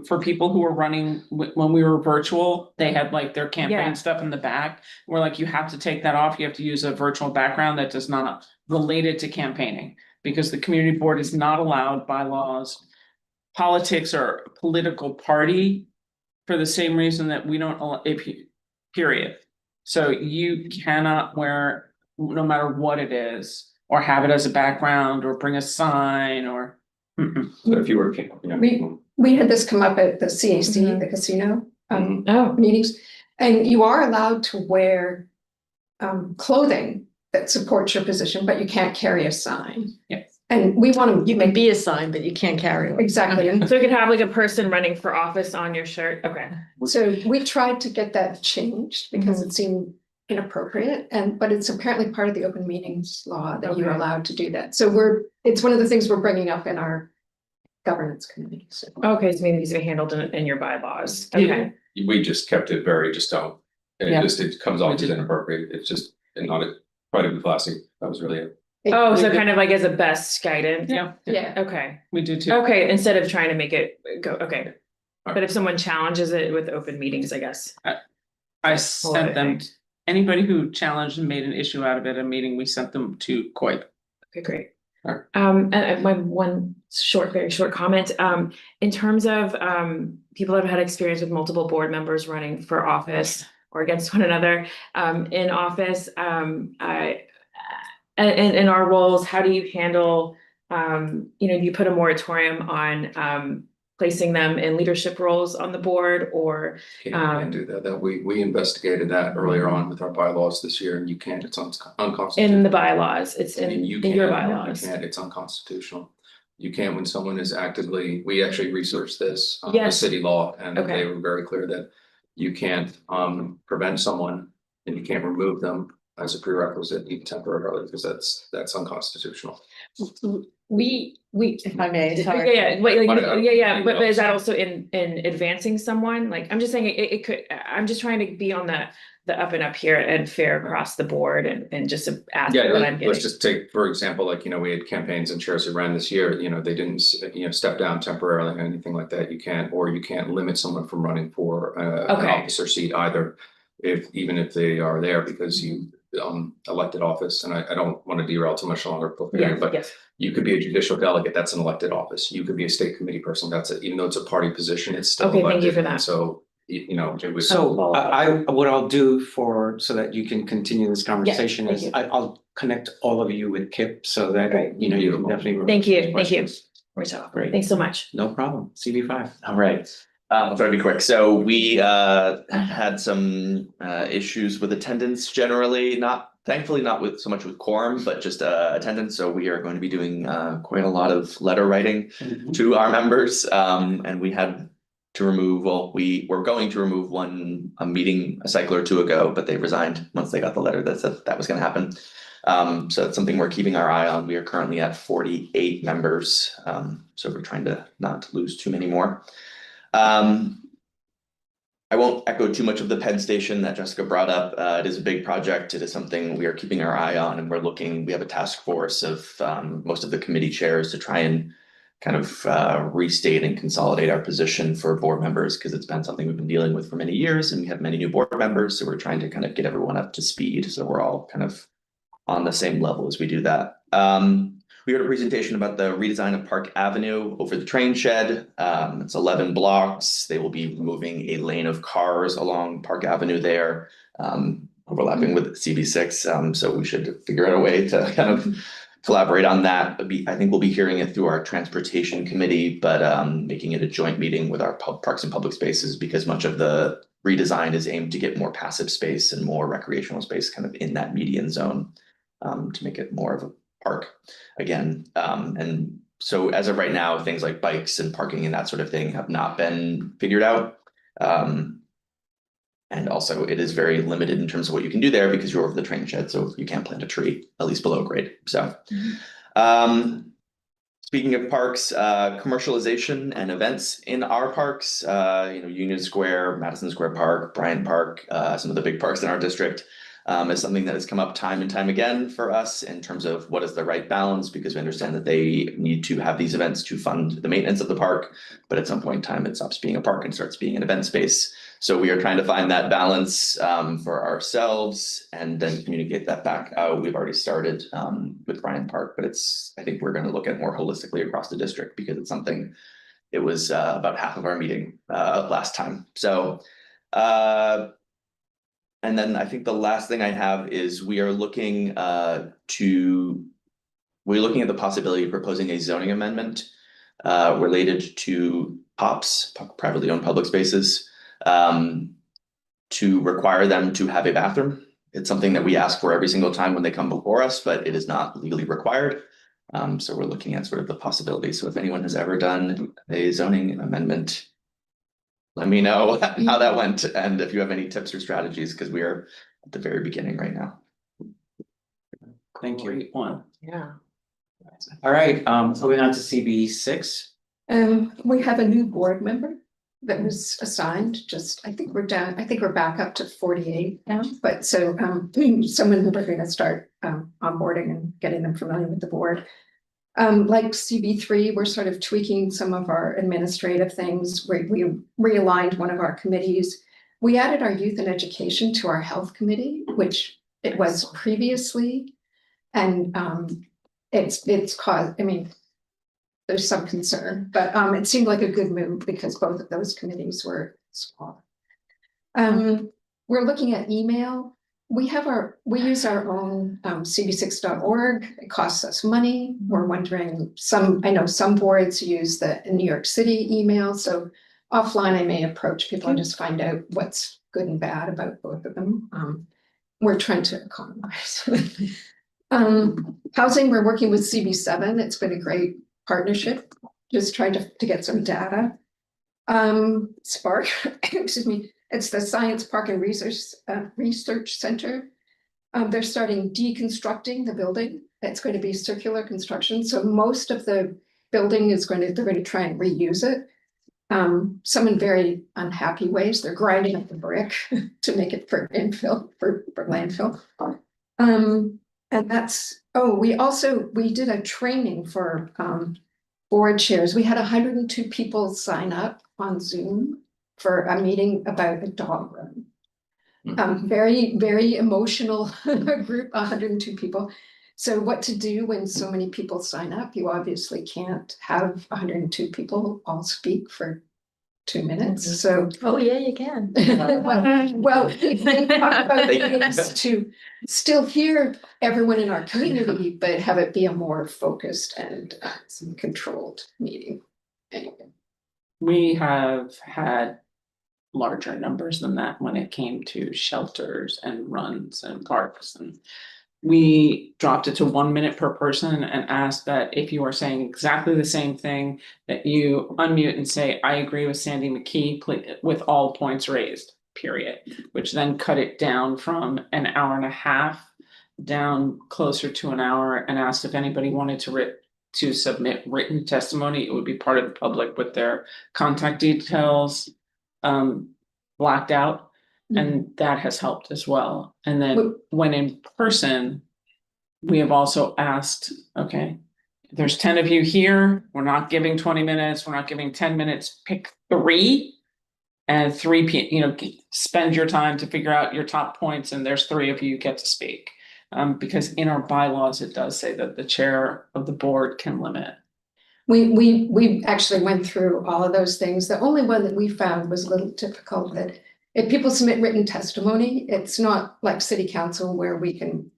for people who were running when we were virtual, they had like their campaign stuff in the back. We're like, you have to take that off. You have to use a virtual background that does not relate it to campaigning, because the community board is not allowed by laws, politics or political party, for the same reason that we don't allow period. So you cannot wear, no matter what it is, or have it as a background, or bring a sign, or. So if you were, We had this come up at the CAC, the casino Oh, meetings, and you are allowed to wear clothing that supports your position, but you can't carry a sign. Yes. And we want to You can be a sign, but you can't carry it. exactly. And so you could have like a person running for office on your shirt. Okay. so we tried to get that changed because it seemed inappropriate, but it's apparently part of the open meetings law that you're allowed to do that. So it's one of the things we're bringing up in our governance committee. So. Okay, so maybe these are handled in your bylaws. Okay. we just kept it very, just don't. It comes off as inappropriate. It's just not try to be classy. That was really it. Oh, so kind of like as a best guidance. Yeah. Yeah. Okay. We do too. Okay, instead of trying to make it go, okay. Right. But if someone challenges it with open meetings, I guess. I sent them, anybody who challenged and made an issue out of it, a meeting, we sent them to COIP. Okay, great. Alright. And my one very short comment, in terms of, people that have had experience with multiple board members running for office or against one another, in office, in our roles, how do you handle, you put a moratorium on, placing them in leadership roles on the board, or Can't do that. We investigated that earlier on with our bylaws this year, and you can't. It's unconstitutional. in the bylaws, it's in You your can't. bylaws. You can't. It's unconstitutional. You can't when someone is actively. We actually researched this, the Yes. city law, and Okay. they were very clear that you can't prevent someone and you can't remove them as a prerequisite even temporarily, because that's unconstitutional. If I may, sorry. But is that also in advancing someone? Like, I'm just saying it could, I'm just trying to be on the up and up here and fair across the board and just ask Yeah, what I'm let's getting. just take, for example, like, we had campaigns and chairs who ran this year, they didn't, step down temporarily or anything like that. You can't limit someone from running for an officer seat either, even if they are there because you elected office. And I don't want to derail too much longer, but you could be a judicial delegate, that's an elected office. You could be a state committee person, that's it. Even though it's a party position, it's still Okay, elected. thank you for that. And so, it was. So what I'll do so that you can continue this conversation thank is you. I'll connect all of you with Kip so that, Great. you can definitely. Thank you, ask thank you. questions. Great. Thanks so much. No problem. CV5. All right. I'll try to be quick. So we had some issues with attendance generally, thankfully not with so much with quorum, but just attendance. So we are going to be doing quite a lot of letter writing to our members. And we had to remove, we were going to remove a meeting a cycle or two ago, but they resigned once they got the letter that said that was going to happen. So it's something we're keeping our eye on. We are currently at 48 members. So we're trying to not lose too many more. I won't echo too much of the Penn Station that Jessica brought up. It is a big project. It is something we are keeping our eye on, and we have a task force of most of the committee chairs to try and kind of restate and consolidate our position for board members, because it's been something we've been dealing with for many years, and we have many new board members. So we're trying to kind of get everyone up to speed. So we're all kind of on the same level as we do that. We heard a presentation about the redesign of Park Avenue over the train shed. It's 11 blocks. They will be removing a lane of cars along Park Avenue there. overlapping with CB6, so we should figure out a way to kind of collaborate on that. I think we'll be hearing it through our transportation committee, but making it a joint meeting with our parks and public spaces, because much of the redesign is aimed to get more passive space and more recreational space kind of in that median zone, to make it more of a park again. And so as of right now, things like bikes and parking and that sort of thing have not been figured out. And also it is very limited in terms of what you can do there because you're over the train shed, so you can't plant a tree, at least below grade. So speaking of parks, commercialization and events in our parks, Union Square, Madison Square Park, Bryant Park, some of the big parks in our district, is something that has come up time and time again for us in terms of what is the right balance, because we understand that they need to have these events to fund the maintenance of the park, but at some point in time it stops being a park and starts being an event space. So we are trying to find that balance for ourselves and then communicate that back out. We've already started with Bryant Park, but I think we're going to look at more holistically across the district, because it's something, it was about half of our meeting last time. So and then I think the last thing I have is we're looking at the possibility of proposing a zoning amendment related to POPs, privately owned public spaces, to require them to have a bathroom. It's something that we ask for every single time when they come before us, but it is not legally required. So we're looking at sort of the possibility. So if anyone has ever done a zoning amendment, let me know how that went, and if you have any tips or strategies, because we are at the very beginning right now. Thank you. Great one. Yeah. All right, moving on to CB6. We have a new board member that was assigned, I think we're back up to 48 now, but so someone who we're going to start onboarding and getting them familiar with the board. Like CB3, we're sort of tweaking some of our administrative things. We realigned one of our committees. We added our youth and education to our health committee, which it was previously. And it's caused, there's some concern, but it seemed like a good move because both of those committees were small. We're looking at email. We use our own cb6.org. It costs us money. We're wondering, I know some boards use the New York City email. So offline, I may approach people and just find out what's good and bad about both of them. We're trying to economize. Housing, we're working with CB7. It's been a great partnership, just trying to get some data. Spark, excuse me, it's the Science Park and Research Center. They're starting deconstructing the building. It's going to be circular construction. So most of the building they're going to try and reuse it. Some in very unhappy ways. They're grinding up the brick to make it for infill, for landfill. And that's, we did a training for board chairs. We had 102 people sign up on Zoom for a meeting about a dog run. Very, very emotional group, 102 people. So what to do when so many people sign up? You obviously can't have 102 people all speak for 2 minutes. So Yeah, you can. well, they talk about ways to still hear everyone in our community, but have it be a more focused and controlled meeting. Anyway. We have had larger numbers than that when it came to shelters and runs and parks, and we dropped it to 1 minute per person and asked that if you are saying exactly the same thing, that you unmute and say, I agree with Sandy McKee, with all points raised, period, which then cut it down from an hour and a half down closer to an hour, and asked if anybody wanted to submit written testimony. It would be part of the public with their contact details blacked out, and that has helped as well. And then when in person, we have also asked, okay, there's 10 of you here, we're not giving 20 minutes, we're not giving 10 minutes, pick 3 and 3 spend your time to figure out your top points, and there's 3 of you get to speak. Because in our bylaws, it does say that the chair of the board can limit. We actually went through all of those things. The only one that we found was a little difficult, that if people submit written testimony, it's not like city council where we can,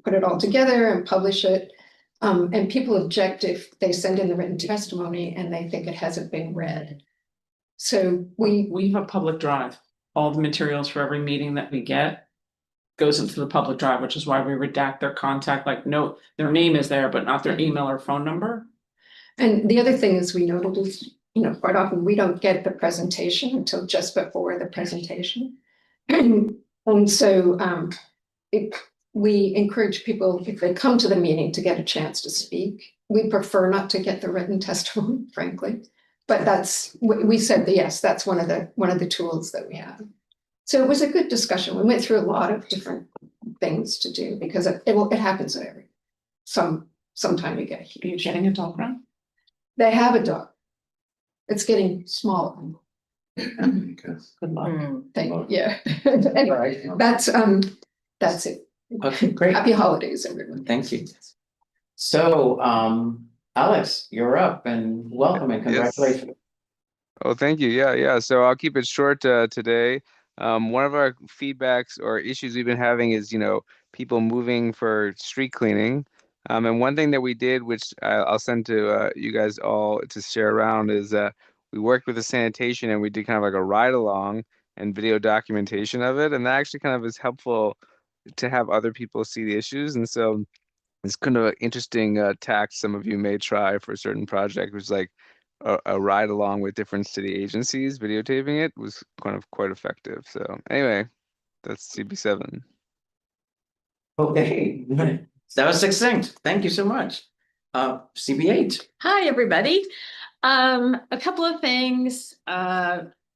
put it all together and publish it. And people object if they send in the written testimony and they think it hasn't been read. So We have a public drive. All the materials for every meeting that we get goes into the public drive, which is why we redact their contact, like, no, their name is there, but not their email or phone number. And the other thing is we noted is, quite often we don't get the presentation until just before the presentation. And so we encourage people, if they come to the meeting, to get a chance to speak. We prefer not to get the written testimony, frankly. But we said that, yes, that's one of the tools that we have. So it was a good discussion. We went through a lot of different things to do because it happens at sometime you get. Are you getting a dog run? They have a dog. It's getting smaller. Good luck. Yeah. Anyway, that's it. Okay, great. Happy holidays, everyone. Thank you. So, Alex, you're up and welcome and congratulations. Oh, thank you. Yeah. So I'll keep it short today. One of our feedbacks or issues we've been having is, people moving for street cleaning. And one thing that we did, which I'll send to you guys all to share around, is we worked with the sanitation and we did kind of like a ride along and video documentation of it. And that actually kind of is helpful to have other people see the issues. And so it's kind of an interesting tack some of you may try for a certain project, which is like a ride along with different city agencies. Videotaping it was kind of quite effective. So anyway, that's CB7. Okay, that was succinct. Thank you so much. CB8. Hi, everybody. A couple of things.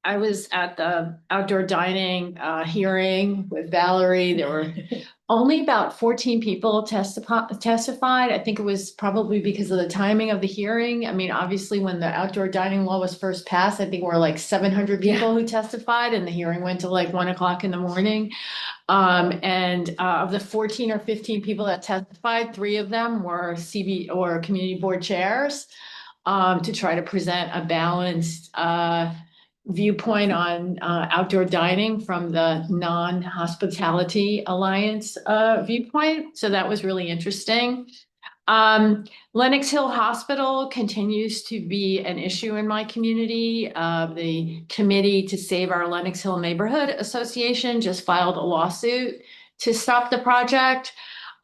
I was at the outdoor dining hearing with Valerie. There were only about 14 people testified. I think it was probably because of the timing of the hearing. I mean, obviously, when the outdoor dining law was first passed, I think there were like 700 people who testified, and the hearing went to like 1 o'clock in the morning. And of the 14 or 15 people that testified, 3 of them were CB or community board chairs, to try to present a balanced viewpoint on outdoor dining from the non-hospitality alliance viewpoint. So that was really interesting. Lenox Hill Hospital continues to be an issue in my community. The Committee to Save Our Lenox Hill Neighborhood Association just filed a lawsuit to stop the project.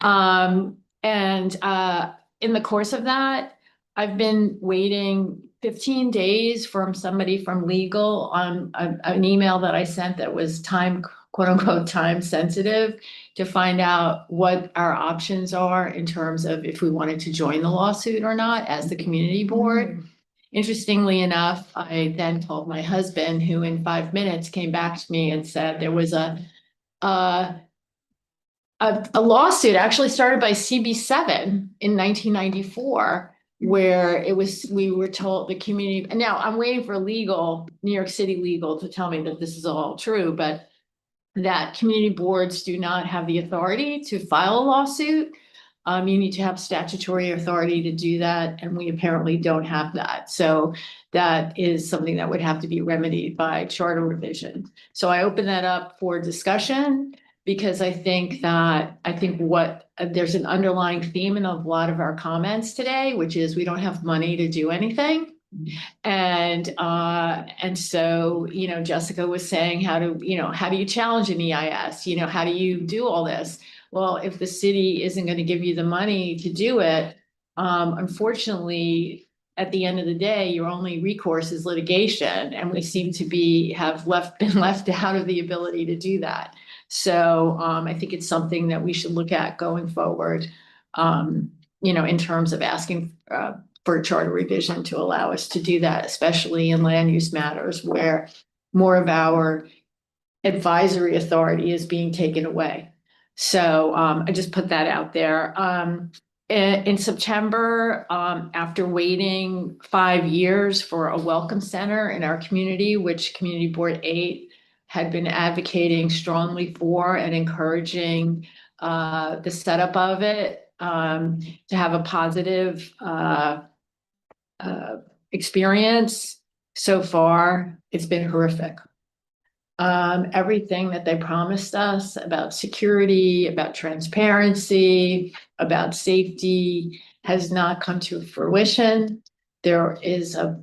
And in the course of that, I've been waiting 15 days from somebody from legal on an email that I sent that was quote unquote, time sensitive, to find out what our options are in terms of if we wanted to join the lawsuit or not as the community board. Interestingly enough, I then told my husband, who in 5 minutes came back to me and said there was a lawsuit actually started by CB7 in 1994, where we were told the community, and now I'm waiting for New York City legal to tell me that this is all true, but that community boards do not have the authority to file a lawsuit. You need to have statutory authority to do that, and we apparently don't have that. So that is something that would have to be remedied by charter revision. So I open that up for discussion, because I think there's an underlying theme in a lot of our comments today, which is we don't have money to do anything. And so, Jessica was saying, how do you challenge an EIS? How do you do all this? Well, if the city isn't going to give you the money to do it, unfortunately, at the end of the day, your only recourse is litigation. And we seem to been left out of the ability to do that. So I think it's something that we should look at going forward, in terms of asking for charter revision to allow us to do that, especially in land use matters where more of our advisory authority is being taken away. So I just put that out there. In September, after waiting 5 years for a welcome center in our community, which Community Board 8 had been advocating strongly for and encouraging the setup of it, to have a positive experience. So far, it's been horrific. everything that they promised us about security, about transparency, about safety has not come to fruition. There is a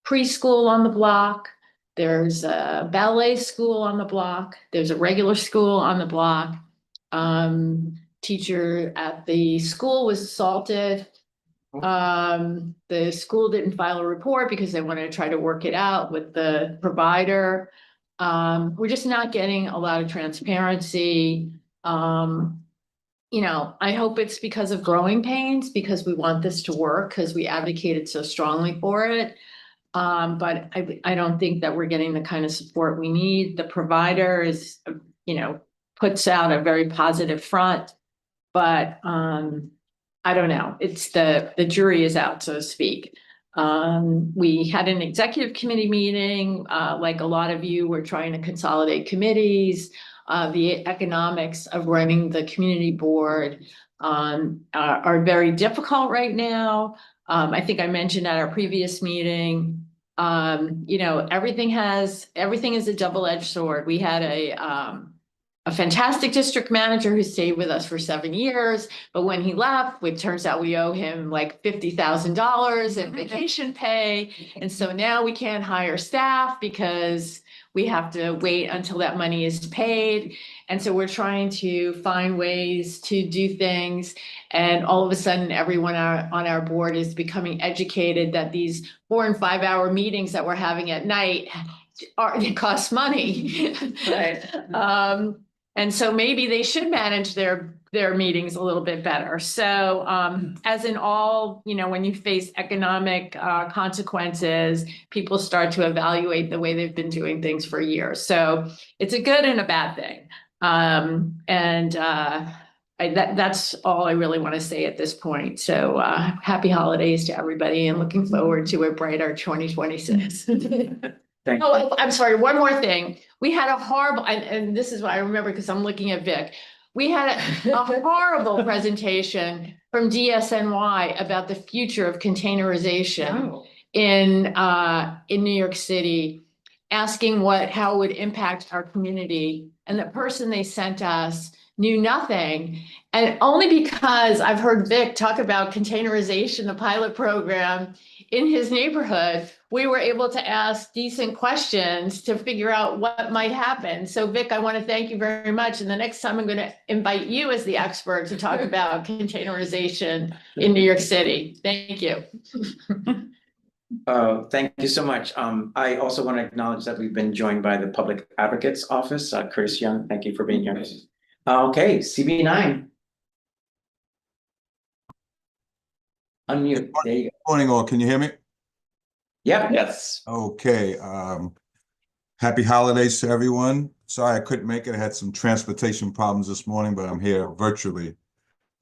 preschool on the block. There's a ballet school on the block. There's a regular school on the block. Teacher at the school was assaulted. The school didn't file a report because they wanted to try to work it out with the provider. We're just not getting a lot of transparency. I hope it's because of growing pains, because we want this to work, because we advocated so strongly for it. But I don't think that we're getting the kind of support we need. The provider is, puts out a very positive front, but I don't know. It's the jury is out, so to speak. We had an executive committee meeting, like a lot of you were trying to consolidate committees. The economics of running the community board are very difficult right now. I think I mentioned at our previous meeting, everything is a double-edged sword. We had a fantastic district manager who stayed with us for 7 years, but when he left, it turns out we owe him like $50,000 in vacation pay. And so now we can't hire staff because we have to wait until that money is paid. And so we're trying to find ways to do things. And all of a sudden, everyone on our board is becoming educated that these 4 and 5 hour meetings that we're having at night they cost money. Right. And so maybe they should manage their meetings a little bit better. So as in all, when you face economic consequences, people start to evaluate the way they've been doing things for years. So it's a good and a bad thing. That's all I really want to say at this point. So happy holidays to everybody and looking forward to a brighter 2026. Oh, I'm sorry, one more thing. We had a horrible, and this is what I remember because I'm looking at Vic. We had a horrible presentation from DSNY about the future of containerization in New York City, asking how it would impact our community. And the person they sent us knew nothing. And only because I've heard Vic talk about containerization, the pilot program in his neighborhood, we were able to ask decent questions to figure out what might happen. So Vic, I want to thank you very much. And the next time I'm going to invite you as the expert to talk about containerization in New York City. Thank you. Thank you so much. I also want to acknowledge that we've been joined by the Public Advocate's Office. Chris Young, thank you for being here. Okay, CB9. Unmute. There you go. Morning all, can you hear me? Yep. Yes. Okay, happy holidays to everyone. Sorry I couldn't make it. I had some transportation problems this morning, but I'm here virtually.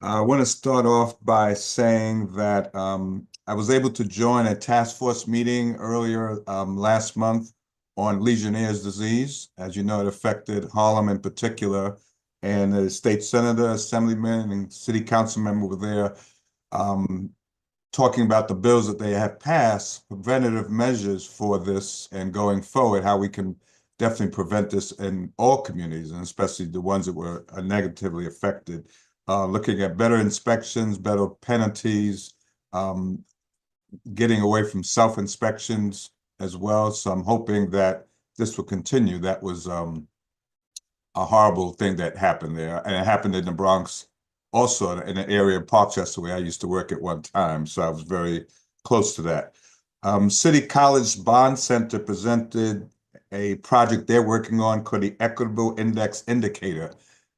I want to start off by saying that I was able to join a task force meeting earlier last month on Legionnaire's disease. As you know, it affected Harlem in particular, and the state senator, assemblyman, and city council member were there talking about the bills that they have passed, preventative measures for this and going forward, how we can definitely prevent this in all communities, and especially the ones that were negatively affected. Looking at better inspections, better penalties, getting away from self-inspections as well. So I'm hoping that this will continue. That was a horrible thing that happened there. And it happened in the Bronx also, in an area of Parkchester where I used to work at one time. So I was very close to that. City College Bond Center presented a project they're working on called the Equitable Index Indicator.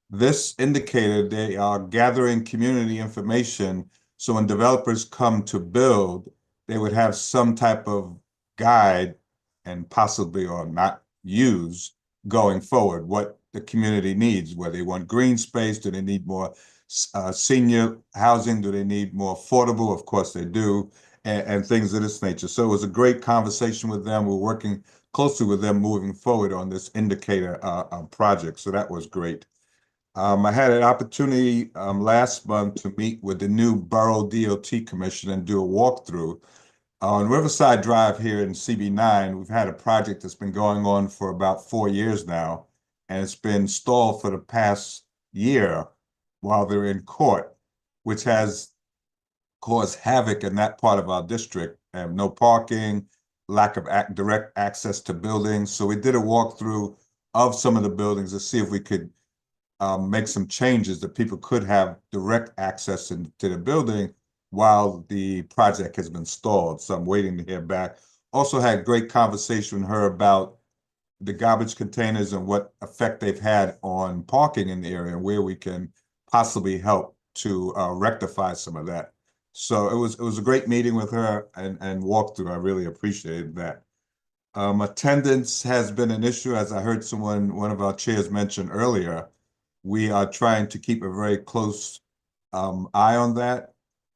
This indicator, they are gathering community information. So when developers come to build, they would have some type of guide and possibly or not use going forward, what the community needs, whether they want green space, do they need more senior housing, do they need more affordable? Of course they do, and things of this nature. So it was a great conversation with them. We're working closely with them moving forward on this indicator project. So that was great. I had an opportunity last month to meet with the new Borough DOT Commission and do a walkthrough. On Riverside Drive here in CB9, we've had a project that's been going on for about 4 years now, and it's been stalled for the past year while they're in court, which has caused havoc in that part of our district. No parking, lack of direct access to buildings. So we did a walkthrough of some of the buildings to see if we could make some changes that people could have direct access to the building while the project has been stalled. So I'm waiting to hear back. Also had great conversation with her about the garbage containers and what effect they've had on parking in the area and where we can possibly help to rectify some of that. So it was a great meeting with her and walkthrough. I really appreciated that. Attendance has been an issue, as I heard one of our chairs mention earlier. We are trying to keep a very close eye on that.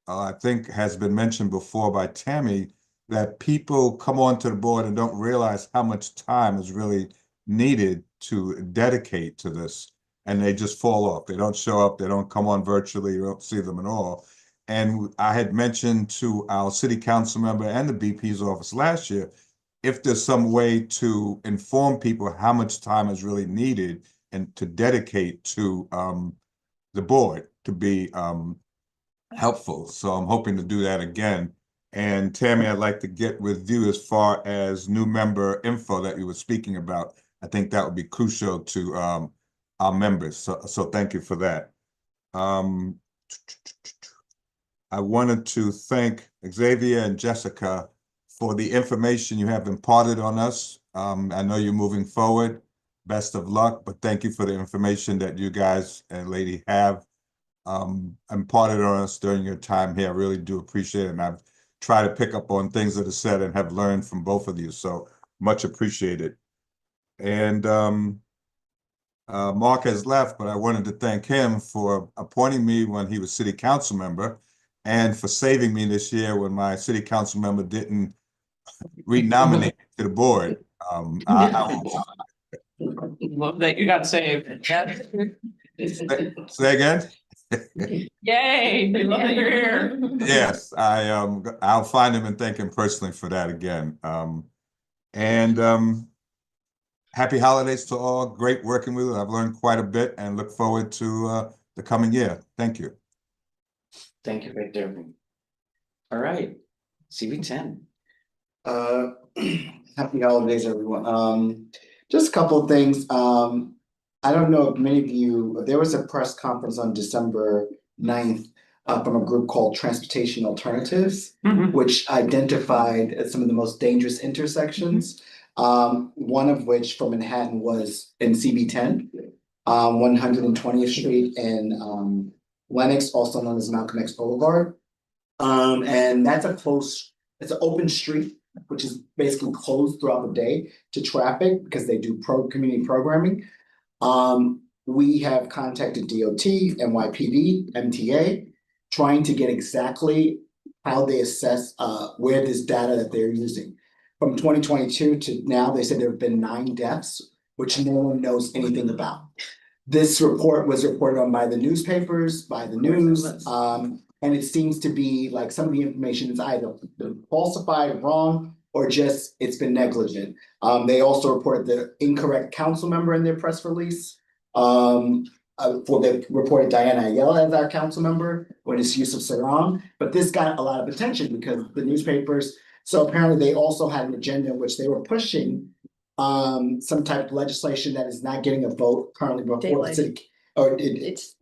I think has been mentioned before by Tammy that people come onto the board and don't realize how much time is really needed to dedicate to this, and they just fall off. They don't show up, they don't come on virtually, you don't see them at all. And I had mentioned to our city council member and the BP's office last year, if there's some way to inform people how much time is really needed and to dedicate to the board to be helpful. So I'm hoping to do that again. And Tammy, I'd like to get with you as far as new member info that you were speaking about. I think that would be crucial to our members. So thank you for that. I wanted to thank Xavier and Jessica for the information you have imparted on us. I know you're moving forward. Best of luck, but thank you for the information that you guys and lady have imparted on us during your time here. I really do appreciate it. And I've tried to pick up on things that are said and have learned from both of you. So much appreciated. And Mark has left, but I wanted to thank him for appointing me when he was city council member and for saving me this year when my city council member didn't renominate me to the board. Love that you got saved. Say again? Yay, we love that you're here. Yes, I'll find him and thank him personally for that again. Happy holidays to all. Great working with you. I've learned quite a bit and look forward to the coming year. Thank you. Thank you, Victor. All right, CV10. Happy holidays, everyone. Just a couple of things. I don't know if many of you, there was a press conference on December 9th from a group called Transportation Alternatives, which identified some of the most dangerous intersections. One of which for Manhattan was in CB10, 120th Street in Lenox, also known as Malcolm X Boulevard. And that's it's an open street, which is basically closed throughout the day to traffic because they do community programming. We have contacted DOT, NYPD, MTA, trying to get exactly how they assess where this data that they're using. From 2022 to now, they said there have been 9 deaths, which no one knows anything about. This report was reported on by the newspapers, by the news, and it seems to be like some of the information is either falsified, wrong, or just it's been negligent. They also reported the incorrect council member in their press release. They reported Diana Ayala as our council member when it's Yusuf Saram, but this got a lot of attention because the newspapers. So apparently they also had an agenda in which they were pushing some type of legislation that is not getting a vote currently before the city. It's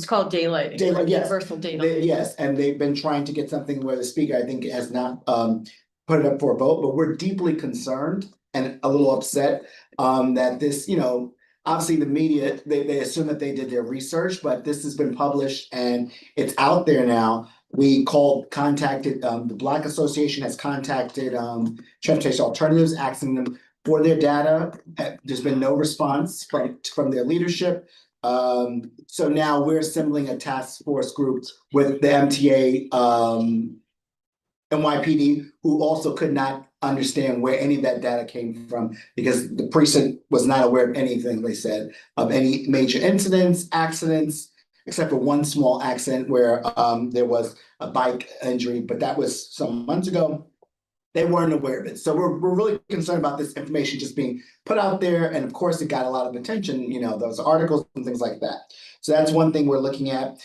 called daylighting. Daylight, yes. Universal daylighting. Yes, and they've been trying to get something where the speaker, I think, has not put it up for a vote, but we're deeply concerned and a little upset that this, obviously the media, they assume that they did their research, but this has been published and it's out there now. We contacted, the Black Association has contacted Transportation Alternatives, asking them for their data. There's been no response from their leadership. So now we're assembling a task force group with the MTA, NYPD, who also could not understand where any of that data came from because the precinct was not aware of anything, they said, of any major incidents, accidents, except for one small accident where there was a bike injury, but that was some months ago. they weren't aware of it. So we're really concerned about this information just being put out there. And of course, it got a lot of attention, those articles and things like that. So that's one thing we're looking at.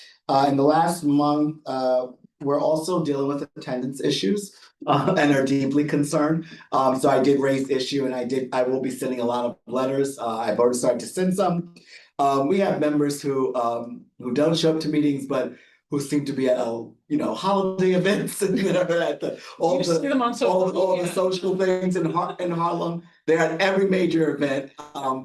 In the last month, we're also dealing with attendance issues and are deeply concerned. So I did raise the issue, and I will be sending a lot of letters. I've already started to send some. We have members who don't show up to meetings, but who seem to be at holiday events and at all You see them on social the media. social things in Harlem. They're at every major event,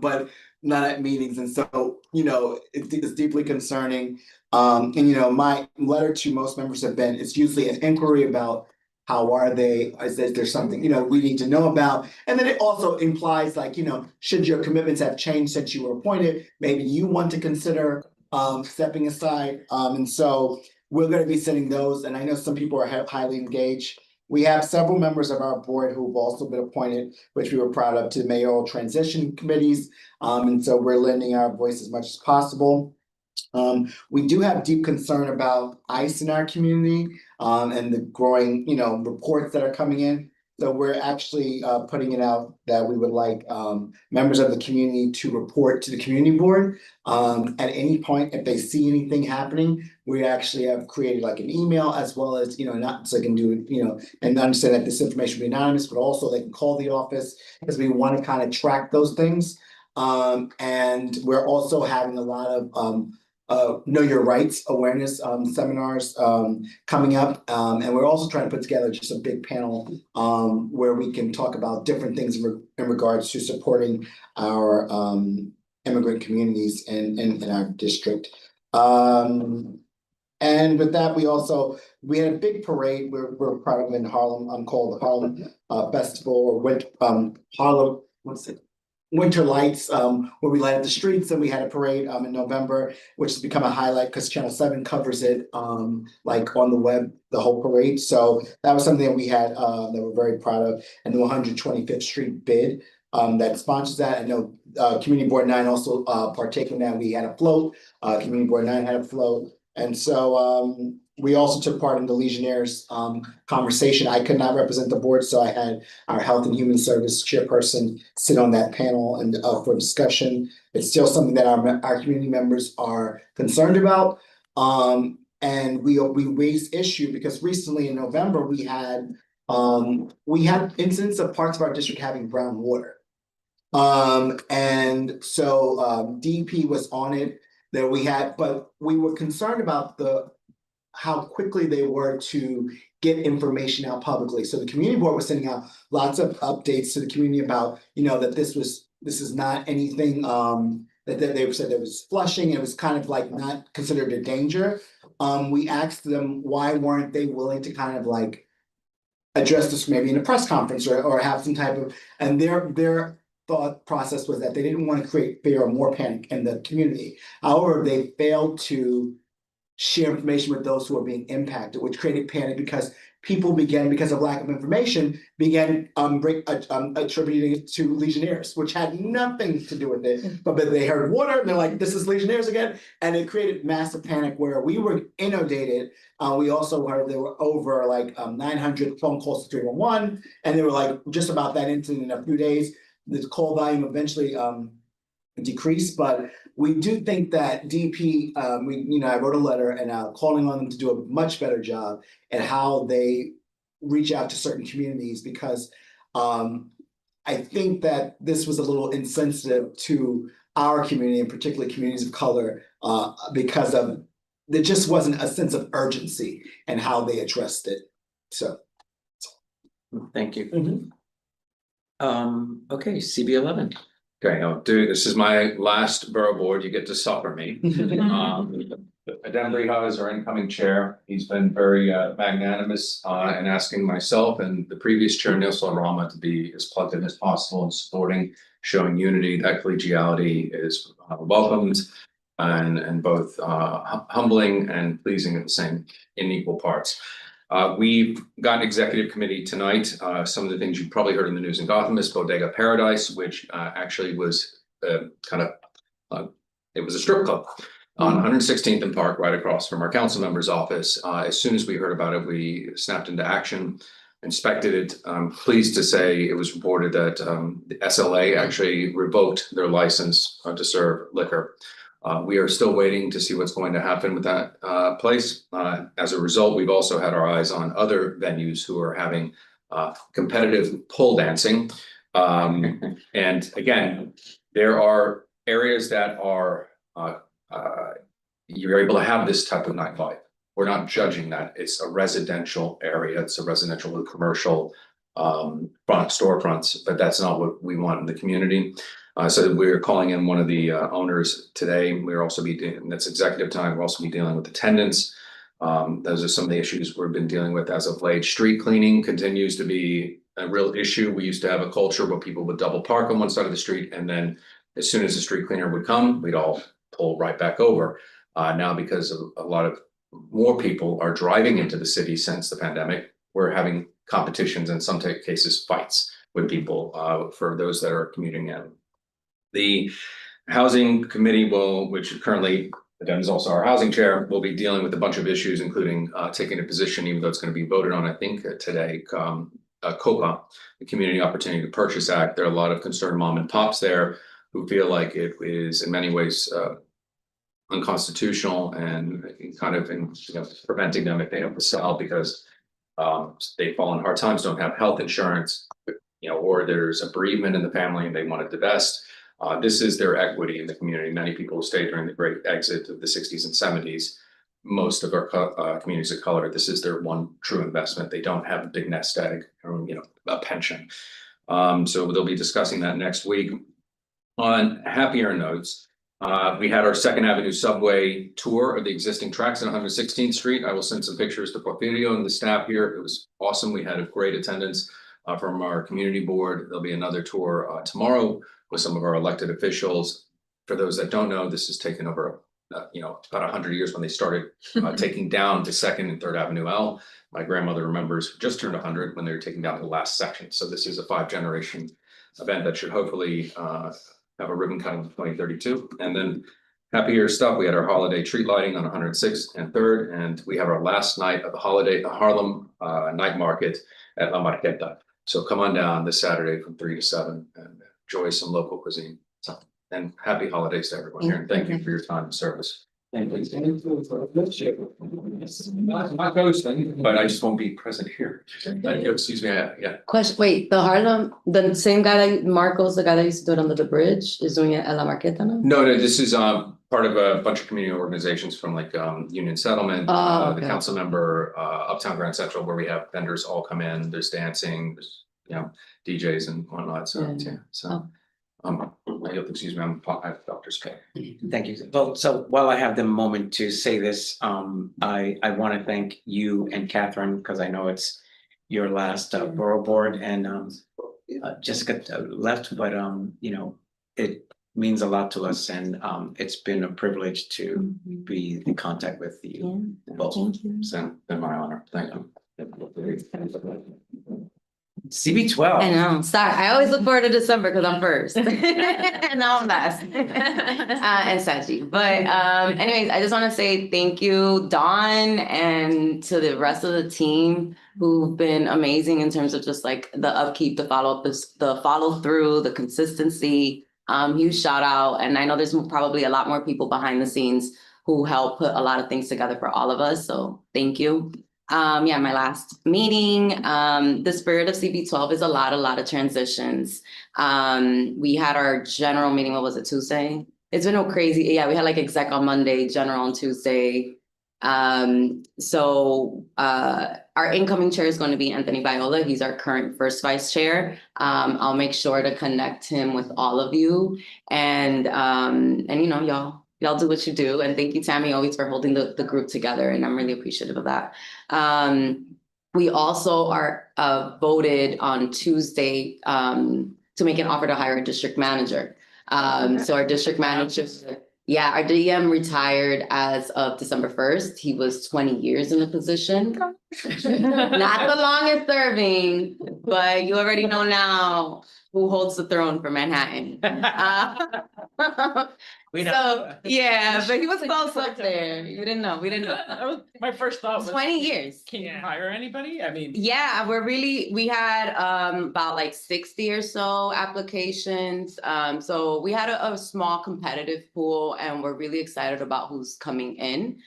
but not at meetings. And so, it's deeply concerning. And my letter to most members have been, it's usually an inquiry about how are they, is there something, we need to know about? And then it also implies like, should your commitments have changed since you were appointed? Maybe you want to consider stepping aside. And so we're going to be sending those. And I know some people are highly engaged. We have several members of our board who've also been appointed, which we were proud of, to mayoral transition committees. And so we're lending our voice as much as possible. We do have deep concern about ICE in our community, and the growing, reports that are coming in. So we're actually putting it out that we would like members of the community to report to the community board at any point if they see anything happening. We actually have created like an email, as well as not so they can do it, and understand that this information will be anonymous, but also they can call the office, because we want to kind of track those things. And we're also having a lot of know your rights awareness seminars coming up, and we're also trying to put together just a big panel where we can talk about different things in regards to supporting our immigrant communities in our district. And with that, we had a big parade. We're proud of in Harlem, called the Harlem Festival, or Harlem, Winter Lights, where we light up the streets, and we had a parade in November, which has become a highlight because Channel 7 covers it like on the web, the whole parade. So that was something that we had that we're very proud of. And the 125th Street bid that sponsors that. I know Community Board 9 also partake in that. We had a float, Community Board 9 had a float. And so we also took part in the Legionnaires conversation. I could not represent the board, so I had our Health and Human Service chairperson sit on that panel and for discussion. It's still something that our community members are concerned about. And we raised issue because recently in November we had incidents of parts of our district having brown water. And so DEP was on it but we were concerned about how quickly they were to get information out publicly. So the community board was sending out lots of updates to the community about, that this is not anything that they said there was flushing. It was kind of like not considered a danger. We asked them why weren't they willing to kind of like address this maybe in a press conference or have some type of, and their thought process was that they didn't want to create fear or more panic in the community. However, they failed to share information with those who are being impacted, which created panic because people because of lack of information, began attributing it to Legionnaires, which had nothing to do with it. But they heard water and they're like, this is Legionnaires again. And it created massive panic where we were inundated. We also heard there were over like 900 phone calls to 311. And they were like just about that incident in a few days. The call volume eventually decreased, but we do think that DP, I wrote a letter and calling on them to do a much better job at how they reach out to certain communities, because I think that this was a little insensitive to our community, and particularly communities of color, because there just wasn't a sense of urgency in how they addressed it. So, Thank you. Okay, CB11. Okay, this is my last borough board. You get to suffer me. Denver is our incoming chair. He's been very magnanimous in asking myself and the previous chair, Nilsson Rama, to be as plugged in as possible and supporting, showing unity. That collegiality is welcomed and both humbling and pleasing in equal parts. We've got an executive committee tonight. Some of the things you've probably heard in the news in Gotham is Bodega Paradise, which actually was it was a strip club on 116th and Park, right across from our council member's office. As soon as we heard about it, we snapped into action. inspected it. I'm pleased to say it was reported that the SLA actually revoked their license to serve liquor. We are still waiting to see what's going to happen with that place. As a result, we've also had our eyes on other venues who are having competitive pole dancing. And again, there are areas that are you're able to have this type of nightlife. We're not judging that. It's a residential area. It's a residential and commercial storefronts, but that's not what we want in the community. So we're calling in one of the owners today. We're also that's executive time. We'll also be dealing with attendance. Those are some of the issues we've been dealing with as of late. Street cleaning continues to be a real issue. We used to have a culture where people would double park on one side of the street, and then as soon as the street cleaner would come, we'd all pull right back over. Now, because of a lot of more people are driving into the city since the pandemic, we're having competitions, in some cases fights with people for those that are commuting in. The housing committee which currently again is also our housing chair, will be dealing with a bunch of issues, including taking a position, even though it's going to be voted on, I think today, COPA, the Community Opportunity to Purchase Act. There are a lot of concerned mom and pops there who feel like it is in many ways unconstitutional and kind of preventing them if they have to sell because they fall in hard times, don't have health insurance, or there's a bereavement in the family and they want to divest. This is their equity in the community. Many people who stayed during the great exit of the 60s and 70s, most of our communities of color, this is their one true investment. They don't have a big nest egg or a pension. So they'll be discussing that next week. On happier notes, we had our 2nd Avenue subway tour of the existing tracks on 116th Street. I will send some pictures to Porfirio and the staff here. It was awesome. We had a great attendance from our community board. There'll be another tour tomorrow with some of our elected officials. For those that don't know, this has taken over, about 100 years when they started taking down the 2nd and 3rd Avenue L. My grandmother remembers just turned 100 when they were taking down the last section. So this is a 5-generation event that should hopefully have a ribbon cutting in 2032. And then happier stuff. We had our holiday tree lighting on 106th and 3rd, and we have our last night of the Harlem night market at La Marqueta. So come on down this Saturday from 3 to 7 and enjoy some local cuisine. So, and happy holidays to everyone here, and thank you for your time and service. Thank you. Not hosting, but I just won't be present here. Excuse me, yeah. Question, wait, the Harlem, the same guy that Marcos, the guy that used to do it under the bridge, is doing it at La Marqueta now? No, this is part of a bunch of community organizations from like Union Settlement, the council member, Uptown Grand Central, where we have vendors all come in, there's dancing, there's DJs and whatnot, so yeah, so. Excuse me, I have doctor's care. Thank you. Well, so while I have the moment to say this, I want to thank you and Catherine, because I know it's your last borough board, and Jessica left, but it means a lot to us, and it's been a privilege to be in contact with you both. So it's been my honor. Thank you. CB12. I know, sorry, I always look forward to December because I'm first. And now I'm last. And Sachi. But anyways, I just want to say thank you, Dawn, and to the rest of the team who've been amazing in terms of just like the upkeep, the follow-up, the follow through, the consistency. Huge shout out. And I know there's probably a lot more people behind the scenes who help put a lot of things together for all of us. So thank you. My last meeting, the spirit of CB12 is a lot of transitions. We had our general meeting, what was it, Tuesday? It's been crazy. Yeah, we had like exec on Monday, general on Tuesday. So our incoming chair is going to be Anthony Viola. He's our current first vice chair. I'll make sure to connect him with all of you. And y'all do what you do. And thank you, Tammy, always for holding the group together. And I'm really appreciative of that. We also are voted on Tuesday to make an offer to hire a district manager. So our district manager, our DM retired as of December 1st. He was 20 years in the position. Not the longest serving, but you already know now. who holds the throne for Manhattan. We know. So, yeah, but he was close up there. You didn't know, we didn't know. That was my first thought was. 20 years. Can you hire anybody? I mean. Yeah, we had about like 60 or so applications. So we had a small competitive pool and we're really excited about who's coming in.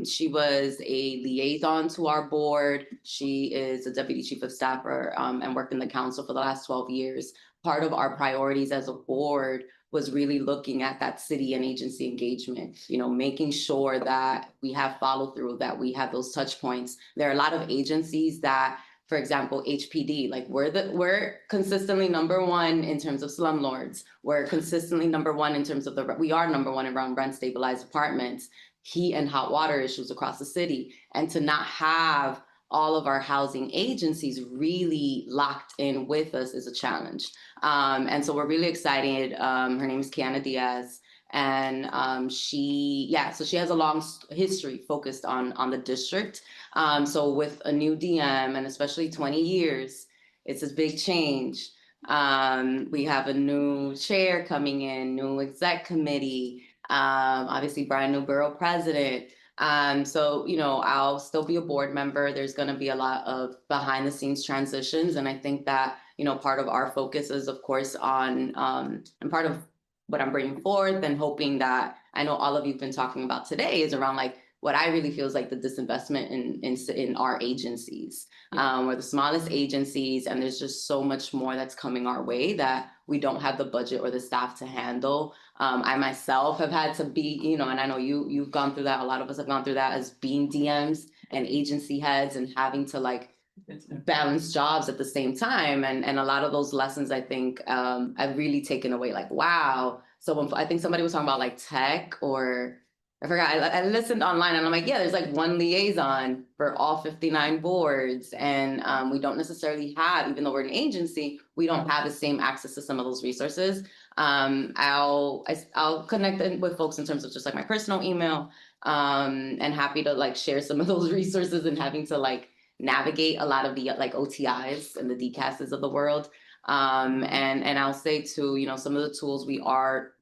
She was a liaison to our board. She is a deputy chief of staff and worked in the council for the last 12 years. Part of our priorities as a board was really looking at that city and agency engagement, making sure that we have follow through, that we have those touch points. There are a lot of agencies that, for example, HPD, like we're consistently number one in terms of slumlords. We're consistently number one in terms of we are number one around rent stabilized apartments, heat and hot water issues across the city. And to not have all of our housing agencies really locked in with us is a challenge. And so we're really excited. Her name is Kiana Diaz. And she has a long history focused on the district. So with a new DM and especially 20 years, it's a big change. We have a new chair coming in, new exec committee, obviously brand new borough president. So, I'll still be a board member. There's going to be a lot of behind the scenes transitions. And I think that, part of our focus is, of course, on, and part of what I'm bringing forth and hoping that I know all of you've been talking about today is around like what I really feel is like the disinvestment in our agencies. We're the smallest agencies and there's just so much more that's coming our way that we don't have the budget or the staff to handle. I myself have had to be, and I know you've gone through that. A lot of us have gone through that as being DMs and agency heads and having to like balance jobs at the same time. And a lot of those lessons, I think, I've really taken away like, wow. So I think somebody was talking about like tech or I forgot, I listened online and I'm like, yeah, there's like one liaison for all 59 boards. And we don't necessarily have, even though we're an agency, we don't have the same access to some of those resources. I'll connect with folks in terms of just like my personal email and happy to like share some of those resources and having to like navigate a lot of the like OTIs and the DCASs of the world. And I'll say too, some of the tools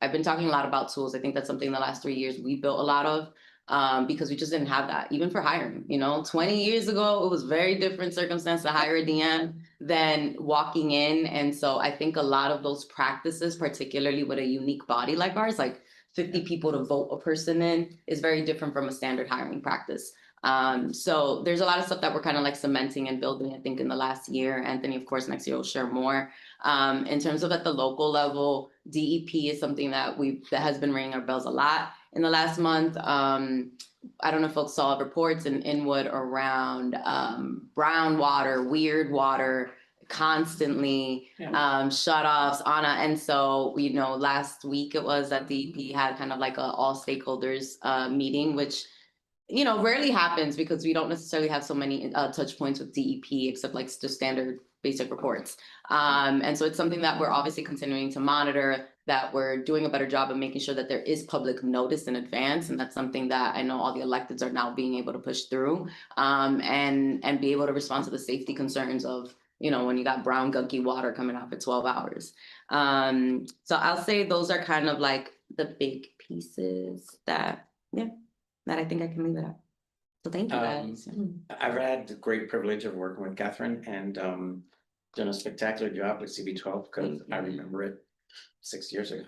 I've been talking a lot about tools. I think that's something in the last 3 years we built a lot of because we just didn't have that, even for hiring. 20 years ago, it was very different circumstance to hire a DM than walking in. And so I think a lot of those practices, particularly with a unique body like ours, like 50 people to vote a person in, is very different from a standard hiring practice. So there's a lot of stuff that we're kind of like cementing and building, I think, in the last year. Anthony, of course, next year will share more. In terms of at the local level, DEP is something that has been ringing our bells a lot in the last month. I don't know if folks saw reports in Inwood around brown water, weird water, constantly shut-offs, Anna. And so, last week it was that DEP had kind of like a all stakeholders meeting, which rarely happens because we don't necessarily have so many touch points with DEP except like the standard basic reports. And so it's something that we're obviously continuing to monitor, that we're doing a better job of making sure that there is public notice in advance. And that's something that I know all the electeds are now being able to push through and be able to respond to the safety concerns of, when you got brown gunky water coming out for 12 hours. So I'll say those are kind of like the big pieces that I think I can leave it at. So thank you guys. I've had the great privilege of working with Catherine and done a spectacular job with CB12 because I remember it 6 years ago.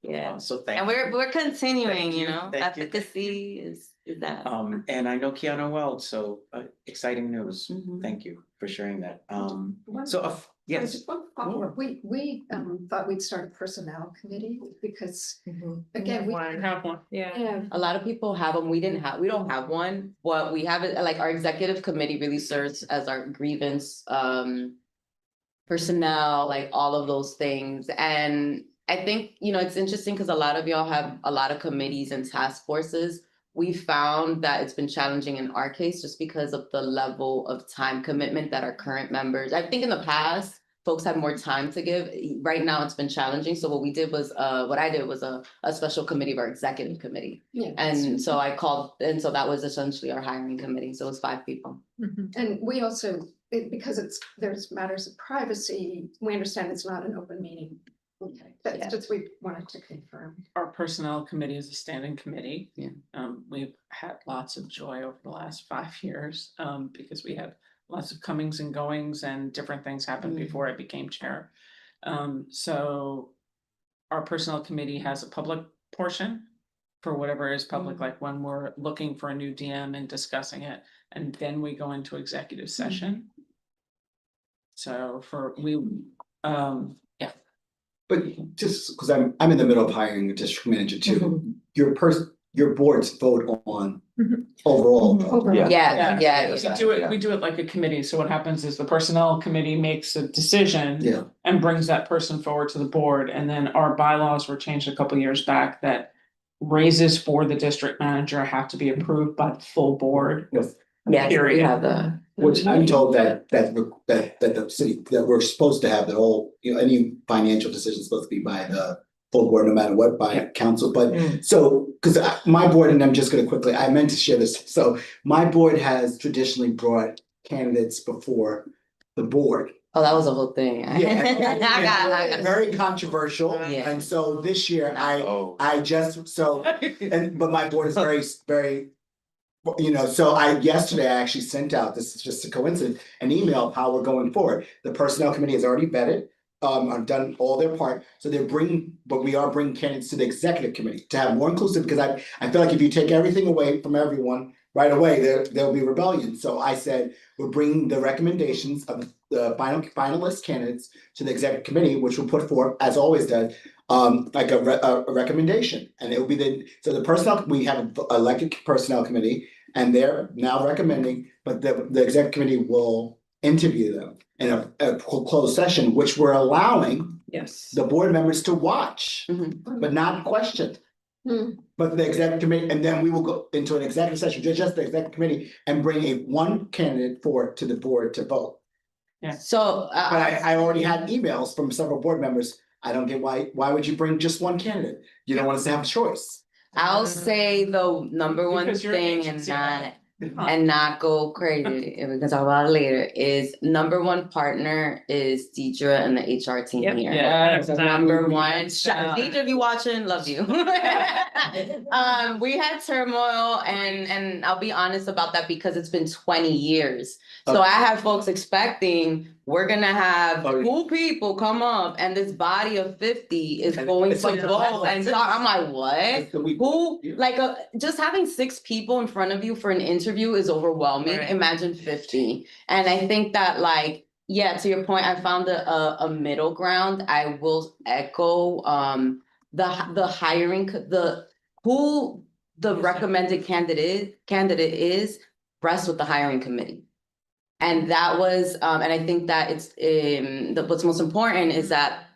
Yeah. So, so thank And we're continuing, Thank you. Thank you. efficacy is that. and I know Kiana well, so exciting news. Mhm. Thank you for sharing that. One- So yes, Just one follow-up. We thought we'd start a personnel committee because again, we. Have one. Yeah. A lot of people have them. We don't have one. What we have is like our executive committee really serves as our grievance, personnel, like all of those things. And I think, it's interesting because a lot of y'all have a lot of committees and task forces. We found that it's been challenging in our case just because of the level of time commitment that our current members, I think in the past, folks had more time to give. Right now, it's been challenging. So what I did was a special committee of our executive committee. Yeah. And so I called, and so that was essentially our hiring committee. So it was 5 people. And we also, because there's matters of privacy, we understand it's not an open meeting. Okay, that's just, we wanted to confirm. Our personnel committee is a standing committee. Yeah. We've had lots of joy over the last 5 years, because we had lots of comings and goings and different things happened before I became chair. So our personnel committee has a public portion for whatever is public, like when we're looking for a new DM and discussing it, and then we go into executive session. So But just because I'm in the middle of hiring a district manager too, your boards vote on overall. Overall. We do it like a committee. So what happens is the personnel committee makes a decision. Yeah. And brings that person forward to the board, and then our bylaws were changed a couple years back that raises for the district manager have to be approved by the full board. Yes. Yeah, we Period. have the. Which I'm told that the city, that we're supposed to have that whole, any financial decision is supposed to be by the full board, no matter what, by council, but so, because my board, and I'm just gonna quickly, I meant to share this, so my board has traditionally brought candidates before the board. Oh, that was a whole thing. I got very controversial, Yeah. and so this year I just, so, but my board is very, so yesterday I actually sent out, this is just a coincidence, an email of how we're going forward. The personnel committee has already vetted, done all their part, so but we are bringing candidates to the executive committee to have more inclusive, because I feel like if you take everything away from everyone right away, there'll be rebellion. So I said, we're bringing the recommendations of the finalist candidates to the executive committee, which will put forth, as always does, like a recommendation, and it will be the personnel, we have an elected personnel committee, and they're now recommending, but the executive committee will interview them in a closed session, which we're allowing the board members to watch, but not question. But the executive committee, and then we will go into an executive session, just the executive committee, and bring one candidate to the board to vote. Yeah. So. But I already had emails from several board members. I don't get why would you bring just one candidate? You don't want us to have a choice. I'll say the number one Because you're an thing agency. and not go crazy, and we can talk about it later, is number one partner is Deidre and the HR team here. Yeah, So number one, Yeah. Deidre, if you watching, love you. We had turmoil, and I'll be honest about that because it's been 20 years. So I have folks expecting we're gonna have cool people come up, and this body of 50 is going to go and talk. I'm like, what? Who, like, just having 6 people in front of you for an interview is overwhelming. Right. Imagine 50. And I think that, like, yeah, to your point, I found a middle ground. I will echo the hiring, who the recommended candidate is rests with the hiring committee. And that was, and I think that what's most important is that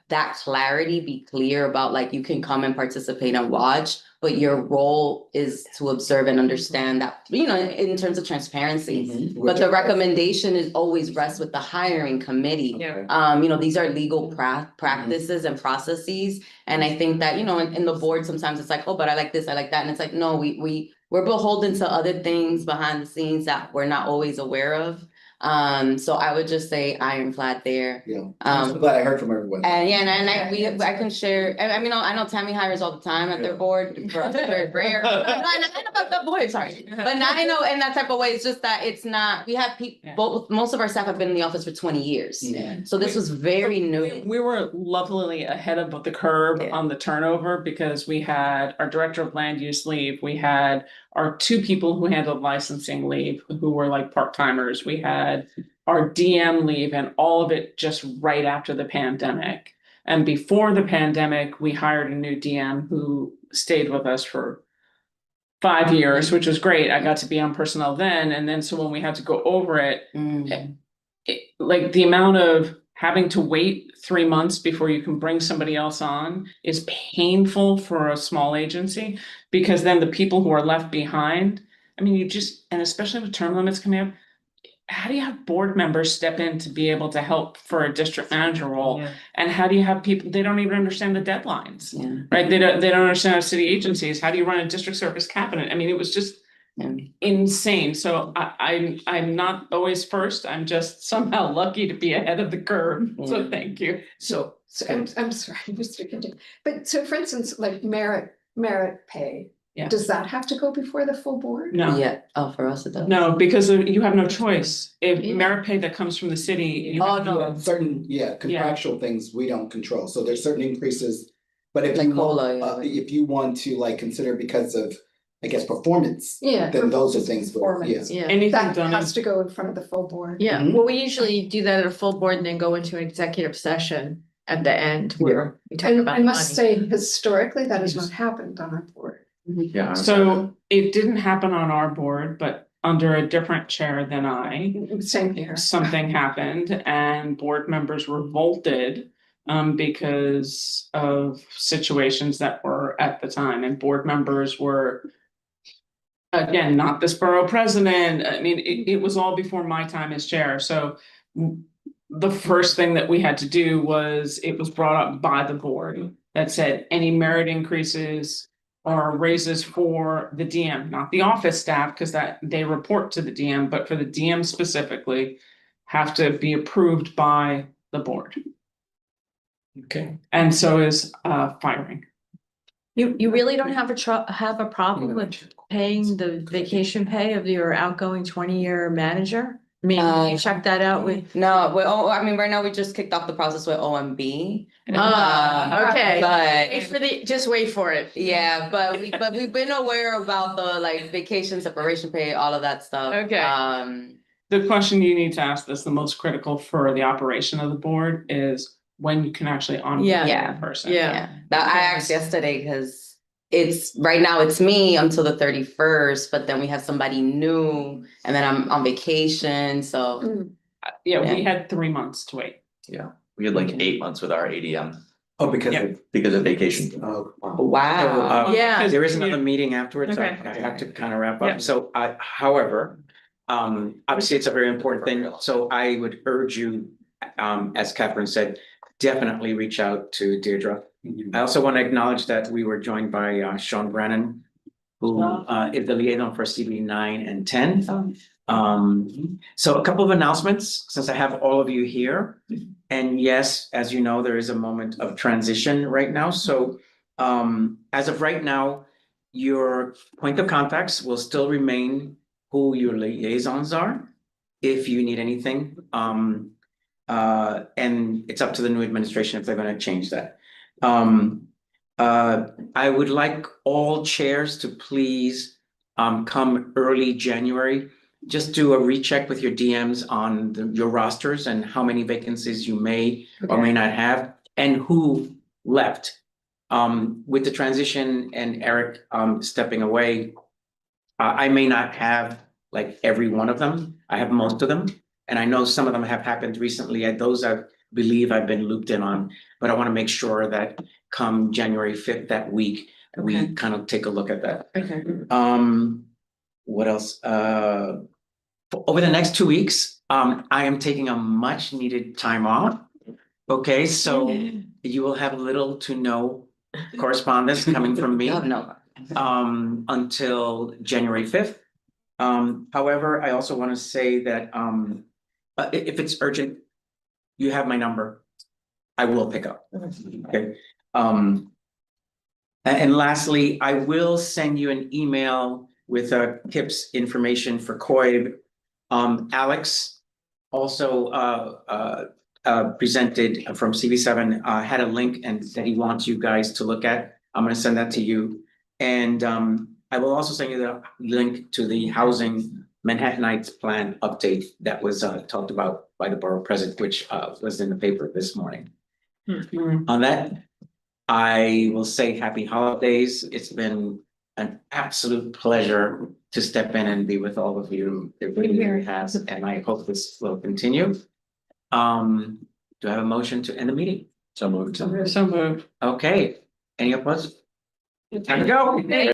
clarity be clear about, like, you can come and participate and watch, but your role is to observe and understand that, in terms of transparency. But the recommendation is always rests with the hiring committee. These are legal practices and processes. And I think that, in the board, sometimes it's like, oh, but I like this, I like that. And it's like, no, we're beholden to other things behind the scenes that we're not always aware of. So I would just say ironclad there. I'm so glad I heard from everyone. And I can share. I know Tammy hires all the time at their board. For us, it's very rare. No, I know about the board. Sorry, but now I know in that type of way. It's just that it's not. We have people. Most of our staff have been in the office for 20 years. So this was very new. We were lovely ahead of the curve on the turnover, because we had our director of land use leave. We had our 2 people who handled licensing leave, who were like part-timers. We had our DM leave, and all of it just right after the pandemic. And before the pandemic, we hired a new DM who stayed with us for 5 years, which was great. I got to be on personnel then. And then, so when we had to go over it, like, the amount of having to wait 3 months before you can bring somebody else on is painful for a small agency, because then the people who are left behind, I mean, and especially with term limits coming up, how do you have board members step in to be able to help for a district manager role? And how do you have people, they don't even understand the deadlines, Yeah. right? They don't understand our city agencies. How do you run a district service cabinet? I mean, it was just insane. So I'm not always first. I'm just somehow lucky to be ahead of the curve. So thank you. So, I'm sorry, Mr. Continue. But so for instance, like merit pay, Yeah. does that have to go before the full board? No. Yeah, oh, for us it does. No, because you have no choice. If merit pay that comes from the city, you Oh, have no. Certain, contractual things we don't control, so there's certain increases. But if Like you COLA, want, if you want to like consider because of, I guess, performance. Yeah. Then those are things, Performance. Yeah. anything That done. has to go in front of the full board. Yeah, Mhm. well, we usually do that at a full board and then go into an executive session at the end where we talk And about I must money. say, historically, that has not happened on our board. yeah. So it didn't happen on our board, but under a different chair than I, Same here. something happened and board members revolted because of situations that were at the time, and board members were, again, not this borough president. I mean, it was all before my time as chair. So the first thing that we had to do was, it was brought up by the board that said any merit increases or raises for the DM, not the office staff, because that they report to the DM, but for the DM specifically, have to be approved by the board. Okay. And so is firing. You really don't have a problem with paying the vacation pay of your outgoing 20-year manager? I mean, you check that out with. No, I mean, right now we just kicked off the process with OMB. Okay. But Just wait for it. yeah, but we've been aware about the like vacation, separation pay, all of that stuff. Okay. The question you need to ask that's the most critical for the operation of the board is when you can actually onboard Yeah. that person. Yeah. That I asked yesterday because it's right now it's me until the 31st, but then we have somebody new and then I'm on vacation. So Yeah, we had 3 months to wait. Yeah, we had like 8 months with our ADM Oh, because Yeah. because of vacation. oh, wow. wow. Yeah. There is another meeting afterwards. I Okay. have to kind of wrap up. Yeah. So however, obviously it's a very important thing. So I would urge you, as Catherine said, definitely reach out to Deirdre. I also want to acknowledge that we were joined by Sean Brennan, who is the liaison for CB 9 and 10. So a couple of announcements, since I have all of you here. And yes, as you know, there is a moment of transition right now. So as of right now, your point of contacts will still remain who your liaisons are. If you need anything, and it's up to the new administration if they're going to change that. I would like all chairs to please come early January. Just do a recheck with your DMs on your rosters and how many vacancies you may or may not have and who left. With the transition and Eric stepping away, I may not have like every one of them. I have most of them. And I know some of them have happened recently, and those I believe I've been looped in on, but I want to make sure that come January 5th, that week, we kind of take a look at that. Okay. What else? Over the next 2 weeks, I am taking a much needed time off. Okay, so you will have little to no correspondence coming from me until January 5th. However, I also want to say that if it's urgent, you have my number. I will pick up. Okay. And lastly, I will send you an email with KIP's information for COIB. Alex also presented from CV7 had a link and that he wants you guys to look at. I'm going to send that to you. And I will also send you the link to the housing Manhattanites plan update that was talked about by the borough president, which was in the paper this morning. On that, I will say happy holidays. It's been an absolute pleasure to step in and be with all of you. It really has, and I hope this will continue. Do I have a motion to end the meeting? So moved. So moved. Okay, any opposed? Time to go.